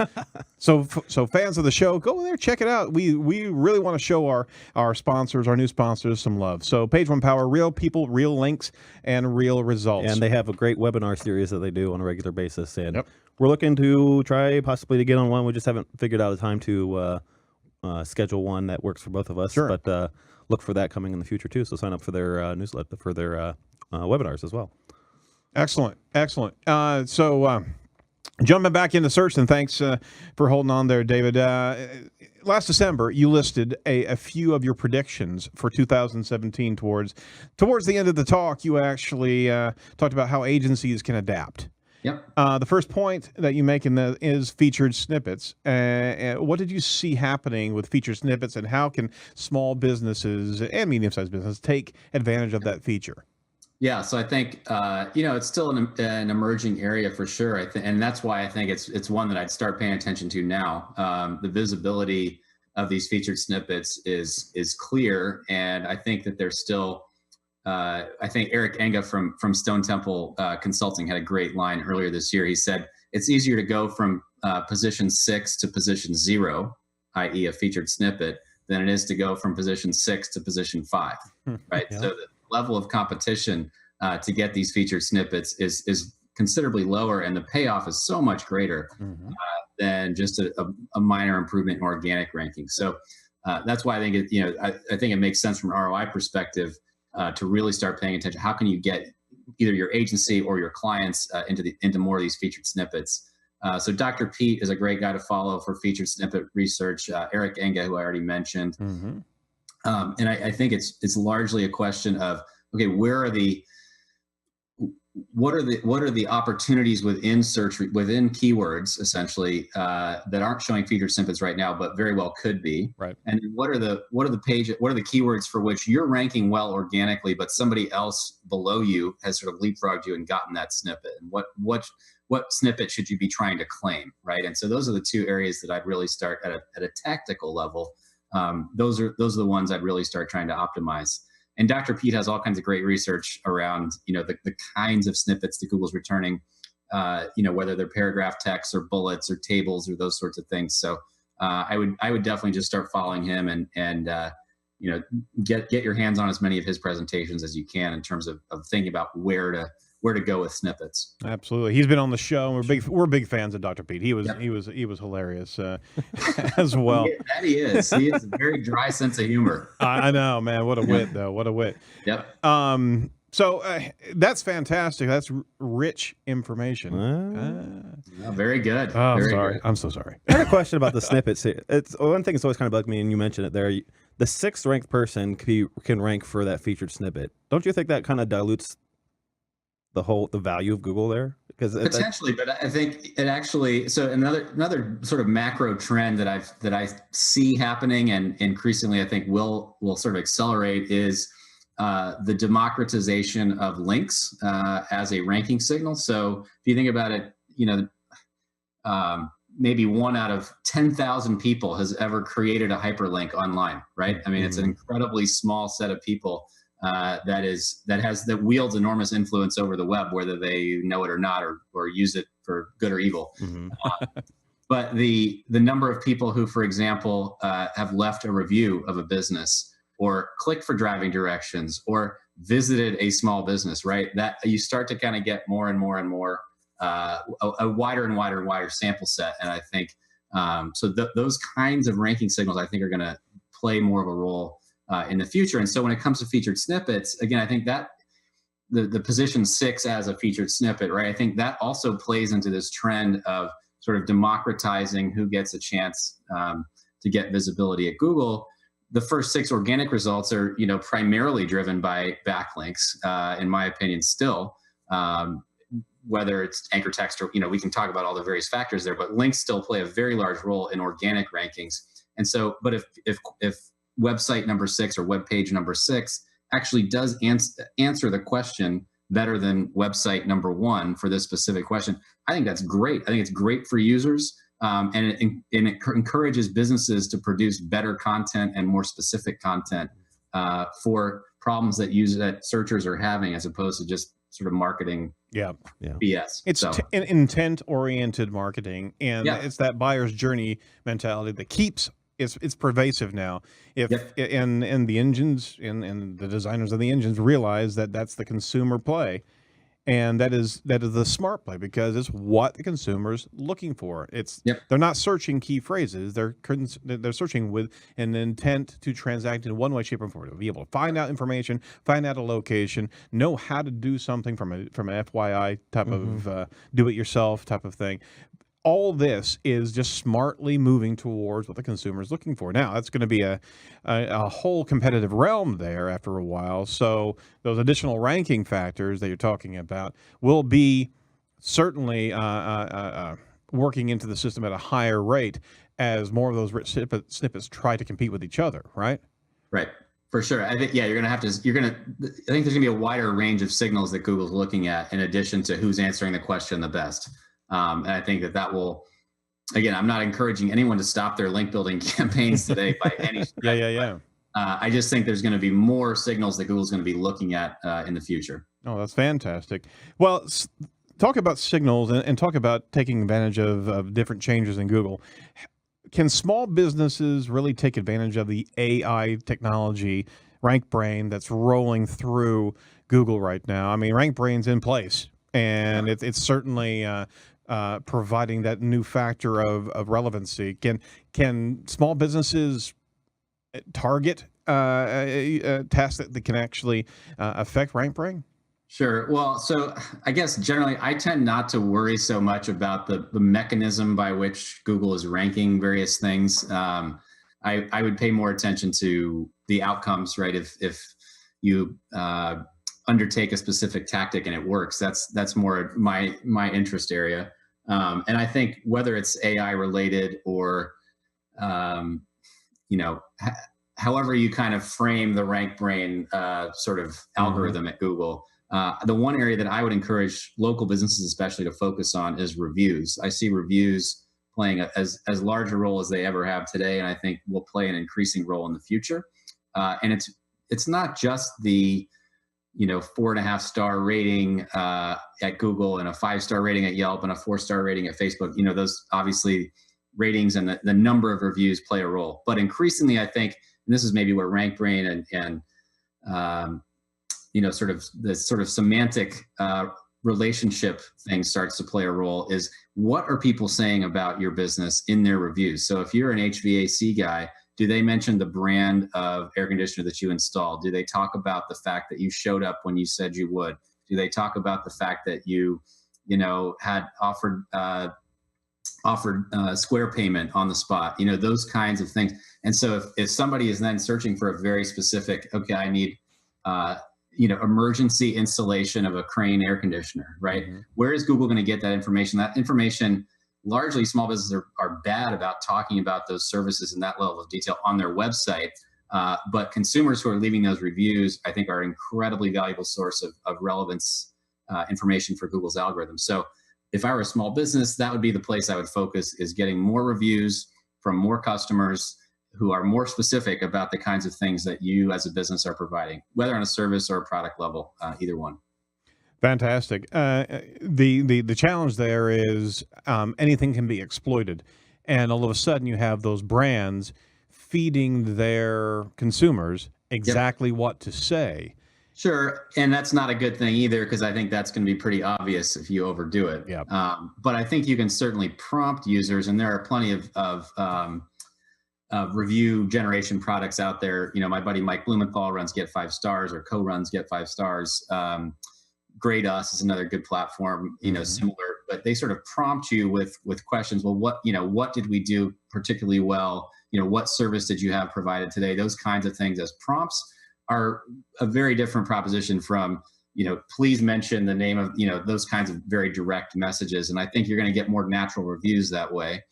so fans of the show, go there, check it out. We really want to show our sponsors, our new sponsors, some love. So Page One Power, real people, real links, and real results. And they have a great webinar series that they do on a regular basis. And we're looking to try possibly to get on one. We just haven't figured out a time to schedule one that works for both of us. Sure. But look for that coming in the future too. So sign up for their newsletter, for their webinars as well. Excellent. Jumping back into search, and thanks for holding on there, David. Last December, you listed a few of your predictions for 2017. Towards the end of the talk, you actually talked about how agencies can adapt. Yep. The first point that you make in that is featured snippets. What did you see happening with featured snippets, and how can small businesses and medium-sized businesses take advantage of that feature? Yeah, so I think it's still an emerging area for sure. And that's why I think it's one that I'd start paying attention to now. The visibility of these featured snippets is clear, and I think that there's still. I think Eric Enga from Stone Temple Consulting had a great line earlier this year. He said it's easier to go from position 6 to position 0, i.e., a featured snippet, than it is to go from position 6 to position 5. Right. Yeah. So the level of competition to get these featured snippets is considerably lower, and the payoff is so much greater than just a minor improvement in organic ranking. So that's why I think I think it makes sense from an ROI perspective to really start paying attention. How can you get either your agency or your clients into more of these featured snippets? So Dr. Pete is a great guy to follow for featured snippet research. Eric Enga, who I already mentioned. And I think it's largely a question of, okay, what are the opportunities within search, within keywords essentially that aren't showing featured snippets right now, but very well could be. Right. And what are the keywords for which you're ranking well organically, but somebody else below you has sort of leapfrogged you and gotten that snippet? And what snippet should you be trying to claim, right? And so those are the two areas that I'd really start at a tactical level. Those are the ones I'd really start trying to optimize. And Dr. Pete has all kinds of great research around, the kinds of snippets that Google's returning, whether they're paragraph text or bullets or tables or those sorts of things. So I would definitely just start following him and get your hands on as many of his presentations as you can in terms of thinking about where to go with snippets. Absolutely. He's been on the show, and we're big fans of Dr. Pete. He was hilarious as well. He is a very dry sense of humor. I know, man. What a wit, though. What a wit. Yep. So that's fantastic. That's rich information. Very good. Oh, very sorry. Good. I'm so sorry. I had a question about the snippets here. It's one thing that's always kind of bugged me, and you mentioned it there. The 6th ranked person can rank for that featured snippet. Don't you think that kind of dilutes the value of Google there? Because potentially, but I think it actually. So another sort of macro trend that I see happening, and increasingly I think will sort of accelerate, is the democratization of links as a ranking signal. So if you think about it, maybe 1 out of 10,000 people has ever created a hyperlink online, right? I mean, it's an incredibly small set of people that wields enormous influence over the web, whether they know it or not, or use it for good or evil. Mm-hmm. But the number of people who, for example, have left a review of a business, or clicked for driving directions, or visited a small business, right? That you start to kind of get more and more and more, a wider and wider and wider sample set. And I think those kinds of ranking signals, I think, are going to play more of a role in the future. And so when it comes to featured snippets, again, I think that the position 6 as a featured snippet, right? I think that also plays into this trend of sort of democratizing who gets a chance to get visibility at Google. The first 6 organic results are, primarily driven by backlinks, in my opinion, still, whether it's anchor text or, we can talk about all the various factors there, but links still play a very large role in organic rankings. And so, but if website number 6 or web page number 6 actually does answer the question better than website number 1 for this specific question, I think that's great. I think it's great for users, and it encourages businesses to produce better content and more specific content for problems that searchers are having, as opposed to just sort of marketing BS. It's intent-oriented marketing, and it's that buyer's journey mentality that keeps. It's pervasive now. And the engines and the designers of the engines realize that that's the consumer play, and that is the smart play, because it's what the consumer's looking for. They're not searching key phrases. They're searching with an intent to transact in one way, shape, or form. To be able to find out information, find out a location, know how to do something from an FYI type of do-it-yourself type of thing. All this is just smartly moving towards what the consumer is looking for. Now, that's going to be a whole competitive realm there after a while. So those additional ranking factors that you're talking about will be certainly working into the system at a higher rate as more of those rich snippets try to compete with each other, right? Right. For sure. I think, I think there's going to be a wider range of signals that Google's looking at, in addition to who's answering the question the best. And I think that will, again, I'm not encouraging anyone to stop their link building campaigns today by any stretch. I just think there's going to be more signals that Google's going to be looking at in the future. Oh, that's fantastic. Well, talk about signals and talk about taking advantage of different changes in Google. Can small businesses really take advantage of the AI technology, RankBrain, that's rolling through Google right now? I mean, RankBrain's in place, and it's certainly providing that new factor of relevancy. Can small businesses target tasks that can actually affect RankBrain? Sure. Well, so I guess generally I tend not to worry so much about the mechanism by which Google is ranking various things. I would pay more attention to the outcomes, right? If you undertake a specific tactic and it works, that's more my interest area. And I think whether it's AI related or, however you kind of frame the RankBrain sort of algorithm at Google, the one area that I would encourage local businesses especially to focus on is reviews. I see reviews playing as large a role as they ever have today, and I think will play an increasing role in the future. And it's not just the 4.5 star rating at Google and a 5-star rating at Yelp and a 4-star rating at Facebook. Those obviously ratings and the number of reviews play a role. But increasingly, I think, and this is maybe where RankBrain and sort of the sort of semantic relationship thing starts to play a role, is what are people saying about your business in their reviews? So if you're an HVAC guy, do they mention the brand of air conditioner that you installed? Do they talk about the fact that you showed up when you said you would? Do they talk about the fact that you had offered square payment on the spot? Those kinds of things. And so if somebody is then searching for a very specific, I need emergency installation of a Crane air conditioner, right? Mm-hmm. Where is Google going to get that information? That information, largely small businesses are bad about talking about those services in that level of detail on their website. But consumers who are leaving those reviews, I think, are an incredibly valuable source of relevance information for Google's algorithm. So if I were a small business, that would be the place I would focus, is getting more reviews from more customers who are more specific about the kinds of things that you as a business are providing, whether on a service or a product level, either one. Fantastic. The challenge there is anything can be exploited, and all of a sudden you have those brands feeding their consumers exactly what to say. Sure, and that's not a good thing either, because I think that's going to be pretty obvious if you overdo it. Yeah. But I think you can certainly prompt users, and there are plenty of review generation products out there. You know, my buddy Mike Blumenthal runs Get 5 Stars, or co-runs Get 5 Stars. Grade Us is another good platform, you know, similar, but they sort of prompt you with questions. Well, what did we do particularly well? You know, what service did you have provided today? Those kinds of things as prompts are a very different proposition from, you know, please mention the name of, you know, those kinds of very direct messages. And I think you're going to get more natural reviews that way.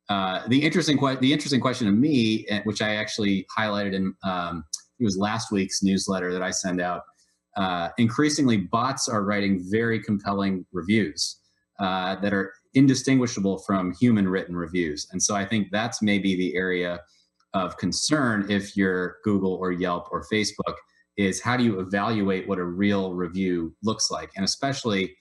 The interesting question to me, which I actually highlighted in, it was last week's newsletter that I send out. Increasingly, bots are writing very compelling reviews that are indistinguishable from human written reviews. And so I think that's maybe the area of concern if you're Google or Yelp or Facebook, is how do you evaluate what a real review looks like? And especially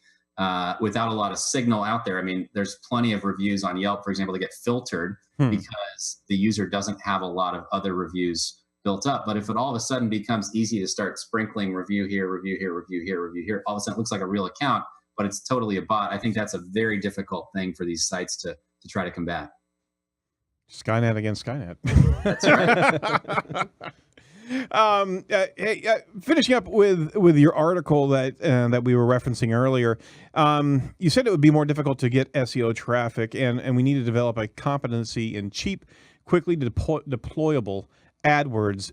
without a lot of signal out there. I mean, there's plenty of reviews on Yelp, for example, that get filtered because the user doesn't have a lot of other reviews built up. But if it all of a sudden becomes easy to start sprinkling review here, review here, review here, review here, all of a sudden it looks like a real account, but it's totally a bot. I think that's a very difficult thing for these sites to try to combat. Skynet against Skynet. That's right. Hey, finishing up with your article that we were referencing earlier, you said it would be more difficult to get SEO traffic, and we need to develop a competency in cheap, quickly deployable AdWords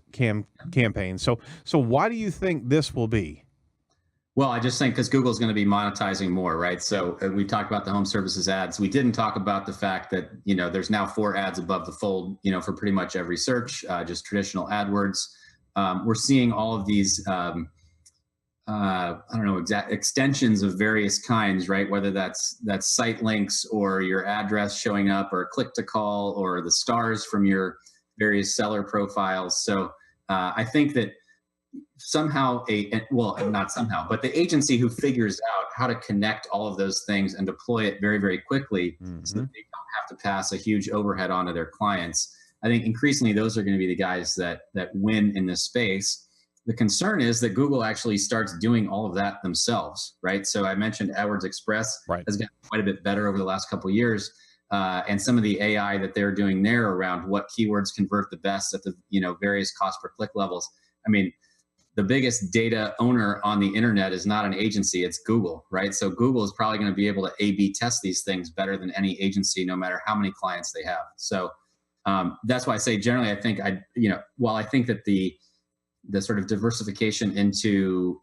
campaigns. So why do you think this will be? Well, I just think because Google's going to be monetizing more, right? So we talked about the home services ads. We didn't talk about the fact that, you know, there's now 4 ads above the fold, you know, for pretty much every search, just traditional AdWords. We're seeing all of these, I don't know, exact extensions of various kinds, right? Whether that's site links or your address showing up, or click to call, or the stars from your various seller profiles. So I think that somehow not somehow, but the agency who figures out how to connect all of those things and deploy it very, very quickly so that they don't have to pass a huge overhead onto their clients. I think increasingly those are going to be the guys that win in this space. The concern is that Google actually starts doing all of that themselves, right? So I mentioned AdWords Express has gotten quite a bit better over the last couple of years. And some of the AI that they're doing there around what keywords convert the best at the, you know, various cost per click levels. I mean, the biggest data owner on the internet is not an agency, it's Google, right? So Google is probably going to be able to A/B test these things better than any agency, no matter how many clients they have. So that's why I say generally, I think while I think that the sort of diversification into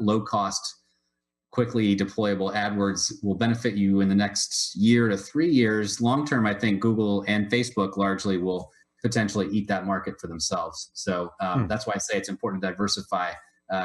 low cost, quickly deployable AdWords will benefit you in the next year to 3 years. Long term, I think Google and Facebook largely will potentially eat that market for themselves. So that's why I say it's important to diversify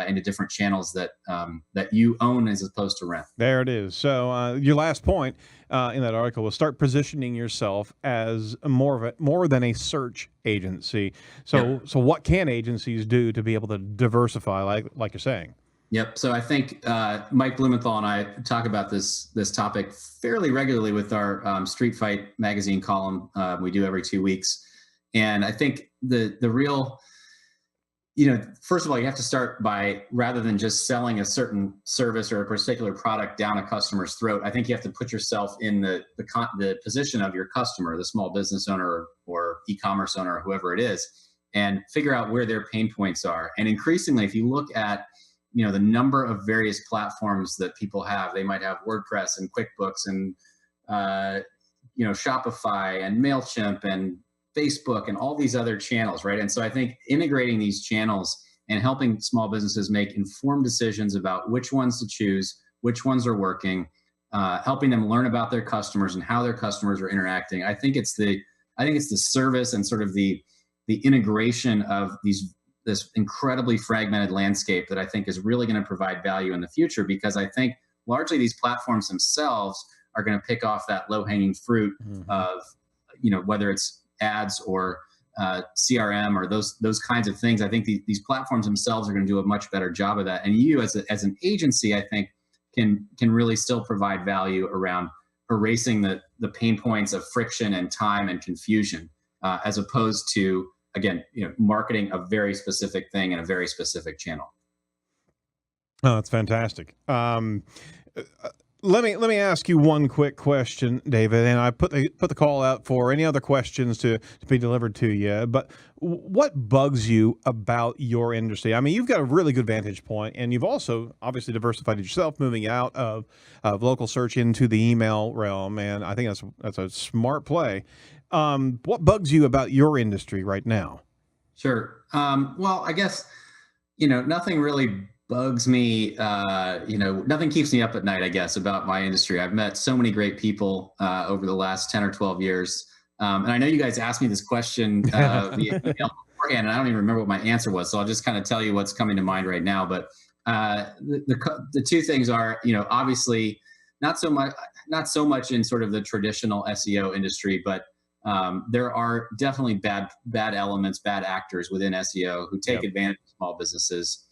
into different channels that you own as opposed to rent. There it is. So your last point in that article was start positioning yourself as more than a search agency. So what can agencies do to be able to diversify, like you're saying? Yep. So I think Mike Blumenthal and I talk about this topic fairly regularly with our Street Fight magazine column we do every 2 weeks. And I think the real, first of all, you have to start by, rather than just selling a certain service or a particular product down a customer's throat, I think you have to put yourself in the position of your customer, the small business owner or e-commerce owner or whoever it is, and figure out where their pain points are. And increasingly, if you look at the number of various platforms that people have, they might have WordPress and QuickBooks and Shopify and MailChimp and Facebook and all these other channels, right? And so I think integrating these channels and helping small businesses make informed decisions about which ones to choose, which ones are working, helping them learn about their customers and how their customers are interacting. I think it's the service and sort of the integration of this incredibly fragmented landscape that I think is really going to provide value in the future, because I think largely these platforms themselves are going to pick off that low-hanging fruit of, whether it's ads or CRM or those kinds of things. I think these platforms themselves are going to do a much better job of that. And you as an agency, I think, can really still provide value around erasing the pain points of friction and time and confusion, as opposed to, again, marketing a very specific thing in a very specific channel. Oh, that's fantastic. Let me ask you one quick question, David, and I put the call out for any other questions to be delivered to you. But what bugs you about your industry? I mean, you've got a really good vantage point, and you've also obviously diversified yourself, moving out of local search into the email realm, and I think that's a smart play. What bugs you about your industry right now? Sure. Well, I guess nothing really bugs me. Nothing keeps me up at night, I guess, about my industry. I've met so many great people over the last 10 or 12 years. And I know you guys asked me this question via email beforehand, and I don't even remember what my answer was. So I'll just kind of tell you what's coming to mind right now. But the two things are, obviously not so much in sort of the traditional SEO industry, but there are definitely bad elements, bad actors within SEO who take advantage of small businesses.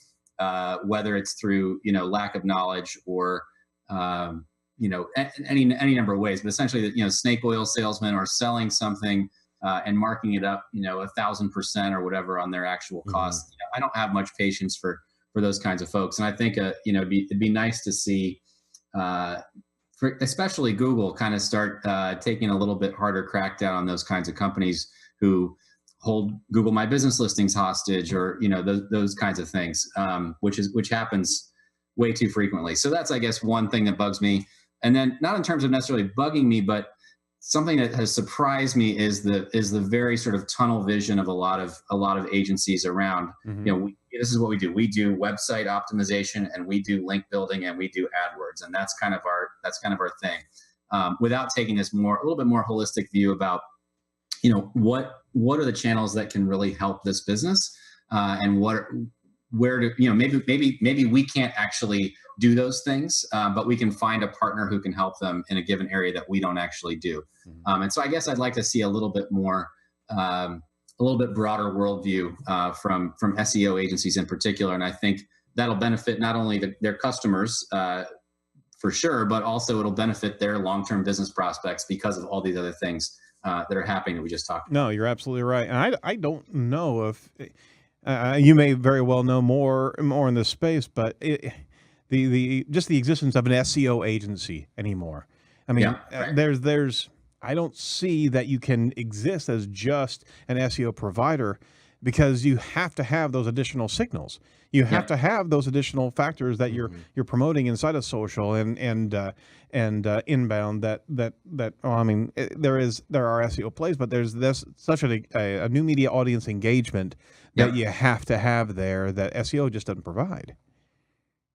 Whether it's through lack of knowledge or any number of ways, but essentially snake oil salesmen are selling something and marking it up 1,000% or whatever on their actual cost. I don't have much patience for those kinds of folks, and I think it'd be nice to see especially Google kind of start taking a little bit harder crackdown on those kinds of companies who hold Google My Business listings hostage, or those kinds of things, which happens way too frequently. So that's, I guess, one thing that bugs me. And then, not in terms of necessarily bugging me, but something that has surprised me is the very sort of tunnel vision of a lot of agencies around. This is what we do. We do website optimization, and we do link building, and we do AdWords, and that's kind of our thing. Without taking this a little bit more holistic view about what are the channels that can really help this business, and where to maybe we can't actually do those things, but we can find a partner who can help them in a given area that we don't actually do. And so I guess I'd like to see a little bit more, a little bit broader worldview from SEO agencies in particular, and I think that'll benefit not only their customers for sure, but also it'll benefit their long-term business prospects because of all these other things that are happening that we just talked about. No, you're absolutely right. And I don't know if you may very well know more in this space, but just the existence of an SEO agency anymore. I mean, there's I don't see that you can exist as just an SEO provider, because you have to have those additional signals. You have to have those additional factors that you're promoting inside of social and inbound. There are SEO plays, but there's such a new media audience engagement that you have to have there that SEO just doesn't provide.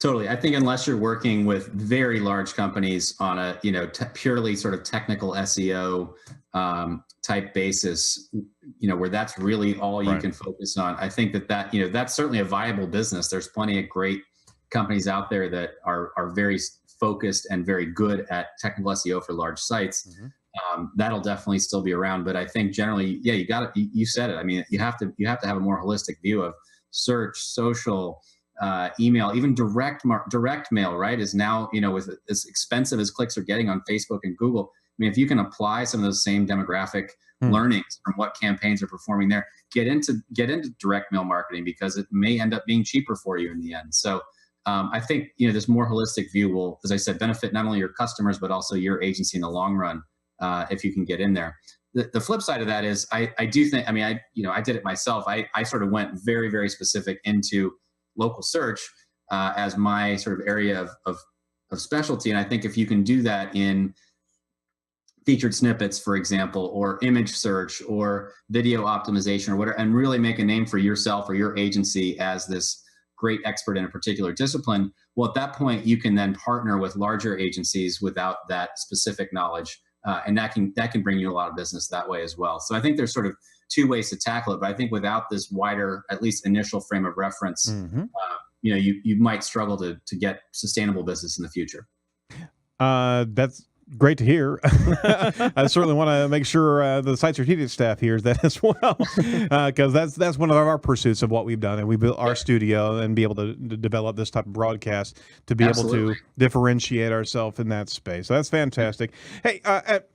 Totally. I think unless you're working with very large companies on a purely sort of technical SEO type basis, where that's really all you can focus on, I think that that's certainly a viable business. There's plenty of great companies out there that are very focused and very good at technical SEO for large sites. That'll definitely still be around, but I think generally, you said it. I mean, you have to have a more holistic view of search, social, email, even direct mail, right, is now, with as expensive as clicks are getting on Facebook and Google. I mean, if you can apply some of those same demographic learnings from what campaigns are performing there, get into direct mail marketing, because it may end up being cheaper for you in the end. So I think, this more holistic view will, as I said, benefit not only your customers, but also your agency in the long run, if you can get in there. The flip side of that is I do think, I did it myself. I sort of went very, very specific into local search as my sort of area of specialty. And I think if you can do that in featured snippets, for example, or image search or video optimization or whatever, and really make a name for yourself or your agency as this great expert in a particular discipline, well, at that point, you can then partner with larger agencies without that specific knowledge. And that can bring you a lot of business that way as well. So I think there's sort of two ways to tackle it, but I think without this wider, at least initial frame of reference, you might struggle to get sustainable business in the future. Great to hear. I certainly want to make sure the site strategic staff hears that as well, because that's one of our pursuits of what we've done, and we built our studio and be able to develop this type of broadcast to be able to differentiate ourselves in that space. So that's fantastic. Hey,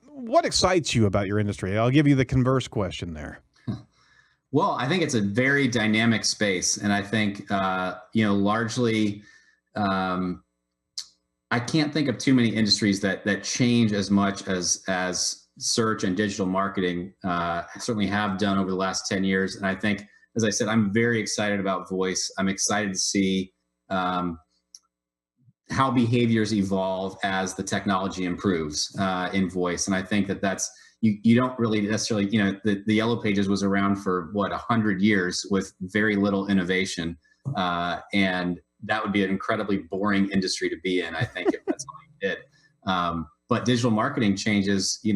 what excites you about your industry? I'll give you the converse question there. Well, I think it's a very dynamic space, and I think largely. I can't think of too many industries that change as much as search and digital marketing certainly have done over the last 10 years. And I think, as I said, I'm very excited about voice. I'm excited to see how behaviors evolve as the technology improves in voice. And I think that's, you don't really necessarily, the Yellow Pages was around for 100 years with very little innovation. And that would be an incredibly boring industry to be in, I think, if that's all you did. But digital marketing changes, you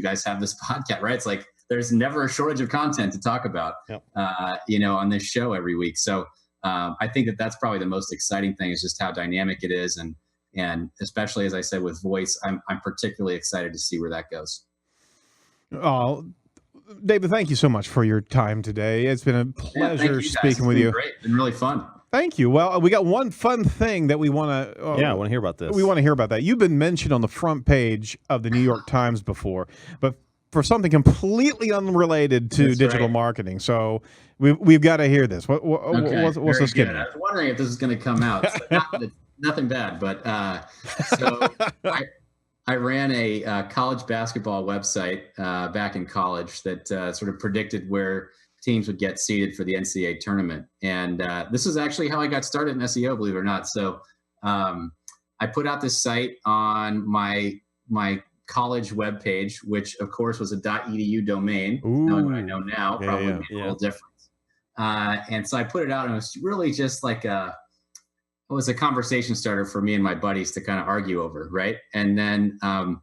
guys have this podcast, right? It's like there's never a shortage of content to talk about, on this show every week. So I think that's probably the most exciting thing is just how dynamic it is. And especially, as I said, with voice, I'm particularly excited to see where that goes. Oh, David, thank you so much for your time today. It's been a pleasure speaking with you. Great. It's been really fun. Thank you. Well, we got one fun thing that we want to... I want to hear about this. We want to hear about that. You've been mentioned on the front page of the New York Times before, but for something completely unrelated to digital marketing. So we've got to hear this. What's the skin? I was wondering if this is going to come out. So nothing bad, but so I ran a college basketball website back in college that sort of predicted where teams would get seeded for the NCAA tournament. And this is actually how I got started in SEO, believe it or not. So I put out this site on my college webpage, which of course was a .edu domain. Knowing what I know now, probably made a little difference. And so I put it out, and it was really just like it was a conversation starter for me and my buddies to kind of argue over, right? And then I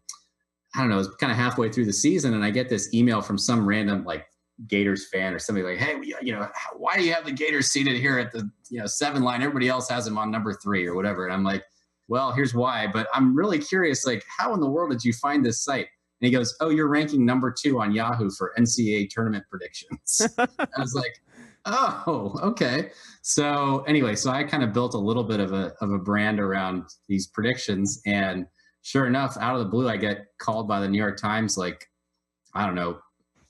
don't know, it was kind of halfway through the season, and I get this email from some random Gators fan or somebody like, hey, why do you have the Gators seated here at the 7 line? Everybody else has them on number 3 or whatever. And I'm like, well, here's why. But I'm really curious, how in the world did you find this site? And he goes, oh, you're ranking number 2 on Yahoo for NCAA tournament predictions. I was like, oh, okay. So anyway, so I kind of built a little bit of a brand around these predictions. And sure enough, out of the blue, I get called by the New York Times, I don't know,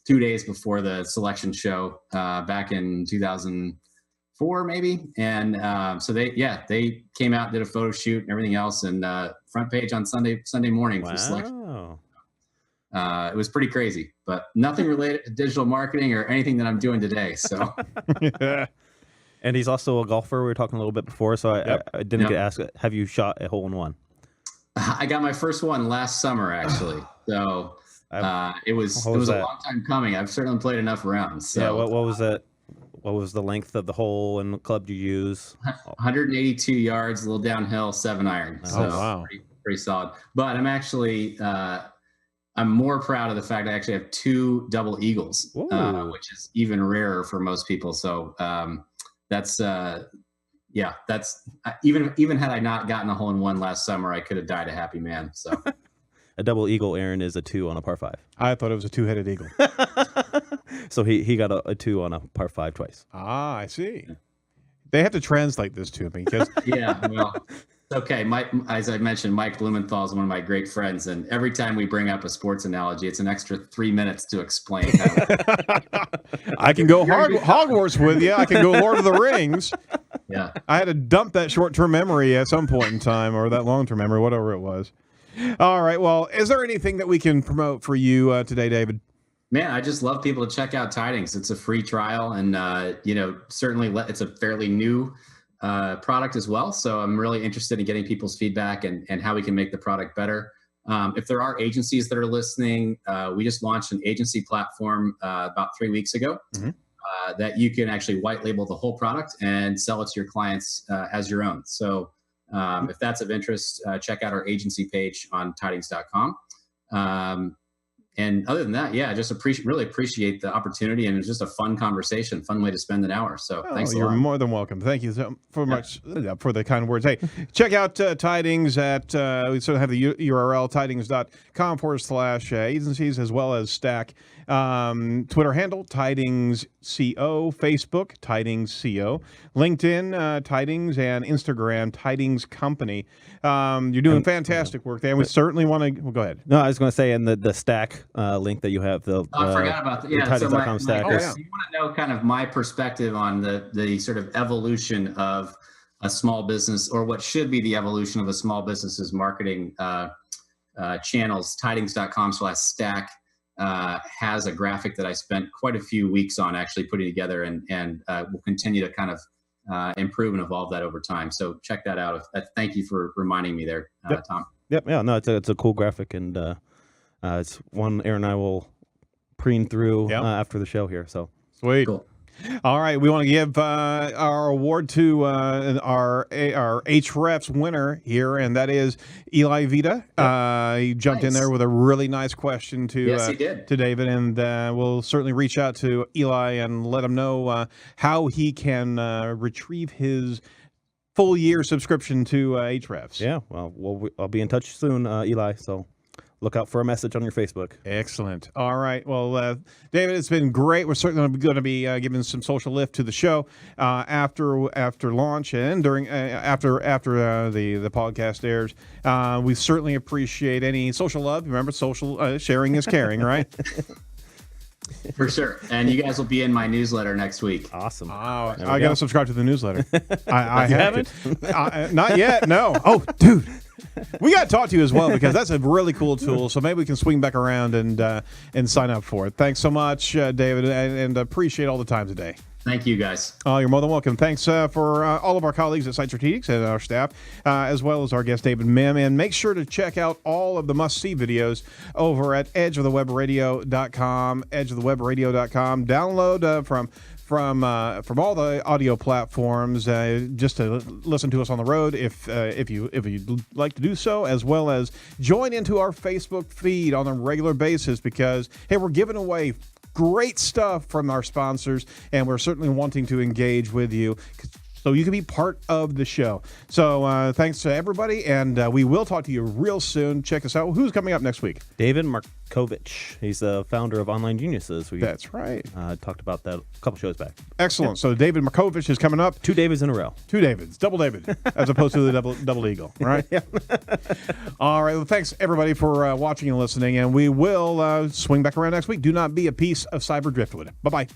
2 days before the selection show back in 2004, maybe. And so they came out, did a photo shoot and everything else, and front page on Sunday morning for selection. It was pretty crazy, but nothing related to digital marketing or anything that I'm doing today. So, and he's also a golfer. We were talking a little bit before, so I didn't get asked, have you shot a hole in one? I got my first one last summer, actually. So it was a long time coming. I've certainly played enough rounds. So what was that? What was the length of the hole and the club you use? 182 yards, a little downhill, 7-iron. So wow. Pretty solid. But I'm actually I'm more proud of the fact I actually have 2 double eagles, which is even rarer for most people. So that's even had I not gotten a hole in one last summer, I could have died a happy man. So a double eagle, Aaron, is a 2 on a par 5. I thought it was a 2-headed eagle. So he got a 2 on a par 5 twice. Ah, I see. They have to translate this to me because well, okay. As I mentioned, Mike Blumenthal is one of my great friends, and every time we bring up a sports analogy, it's an extra 3 minutes to explain. I can go Hogwarts with you. I can go Lord of the Rings. Yeah, I had to dump that short-term memory at some point in time, or that long-term memory, whatever it was. All right. Well, is there anything that we can promote for you today, David? Man, I just love people to check out Tydings. It's a free trial, and certainly it's a fairly new product as well. So I'm really interested in getting people's feedback and how we can make the product better. If there are agencies that are listening, we just launched an agency platform about 3 weeks ago that you can actually white label the whole product and sell it to your clients as your own. So if that's of interest, check out our agency page on Tydings.com. and other than that, yeah, just really appreciate the opportunity, and it's just a fun conversation, fun way to spend an hour. So thanks a lot. You're more than welcome. Thank you so much for the kind words. Hey, check out Tydings at, we sort of have the URL, tydings.com/agencies, as well as Stack. Twitter handle, Tydings CO, Facebook, Tydings CO, LinkedIn, Tydings, and Instagram, Tydings Company. You're doing fantastic work there. We certainly want to, well, go ahead. No, I was going to say, in the Stack link that you have, I forgot about that. Yeah, so Tydings.com Stack. you want to know kind of my perspective on the sort of evolution of a small business, or what should be the evolution of a small business's marketing channels. Tydings.com/stack has a graphic that I spent quite a few weeks on actually putting together, and we'll continue to kind of improve and evolve that over time. So check that out. Thank you for reminding me there, Tom. Yep. Yeah. No, it's a cool graphic, and it's one Aaron and I will preen through after the show here. So sweet. Cool. All right, we want to give our award to our Ahrefs winner here, and that is Eli Vita. He jumped in there with a really nice question to David, and we'll certainly reach out to Eli and let him know how he can retrieve his full year subscription to Ahrefs. Yeah, well, I'll be in touch soon, Eli. So look out for a message on your Facebook. Excellent. All right. Well, David, it's been great. We're certainly going to be giving some social lift to the show after launch and during after the podcast airs. We certainly appreciate any social love. Remember, social sharing is caring, right? For sure. And you guys will be in my newsletter next week. Awesome. I got to subscribe to the newsletter. I haven't. Not yet. No. Oh, dude. We got to talk to you as well, because that's a really cool tool. So maybe we can swing back around and sign up for it. Thanks so much, David, and appreciate all the time today. Thank you, guys. Oh, you're more than welcome. Thanks for all of our colleagues at Site Strategics and our staff, as well as our guest, David Mihm. And make sure to check out all of the must-see videos over at edgeofthewebradio.com, edgeofthewebradio.com. Download from all the audio platforms, just to listen to us on the road if you'd like to do so, as well as join into our Facebook feed on a regular basis, because, hey, we're giving away great stuff from our sponsors, and we're certainly wanting to engage with you so you can be part of the show. So thanks to everybody, and we will talk to you real soon. Check us out. Who's coming up next week? David Markovich. He's the founder of Online Geniuses. That's right. Talked about that a couple shows back. Excellent. So David Markovich is coming up. 2 Davids in a row. 2 Davids. Double David, as opposed to the double eagle, right? Yeah. All right. Well, thanks, everybody, for watching and listening, and we will swing back around next week. Do not be a piece of cyber driftwood. Bye-bye.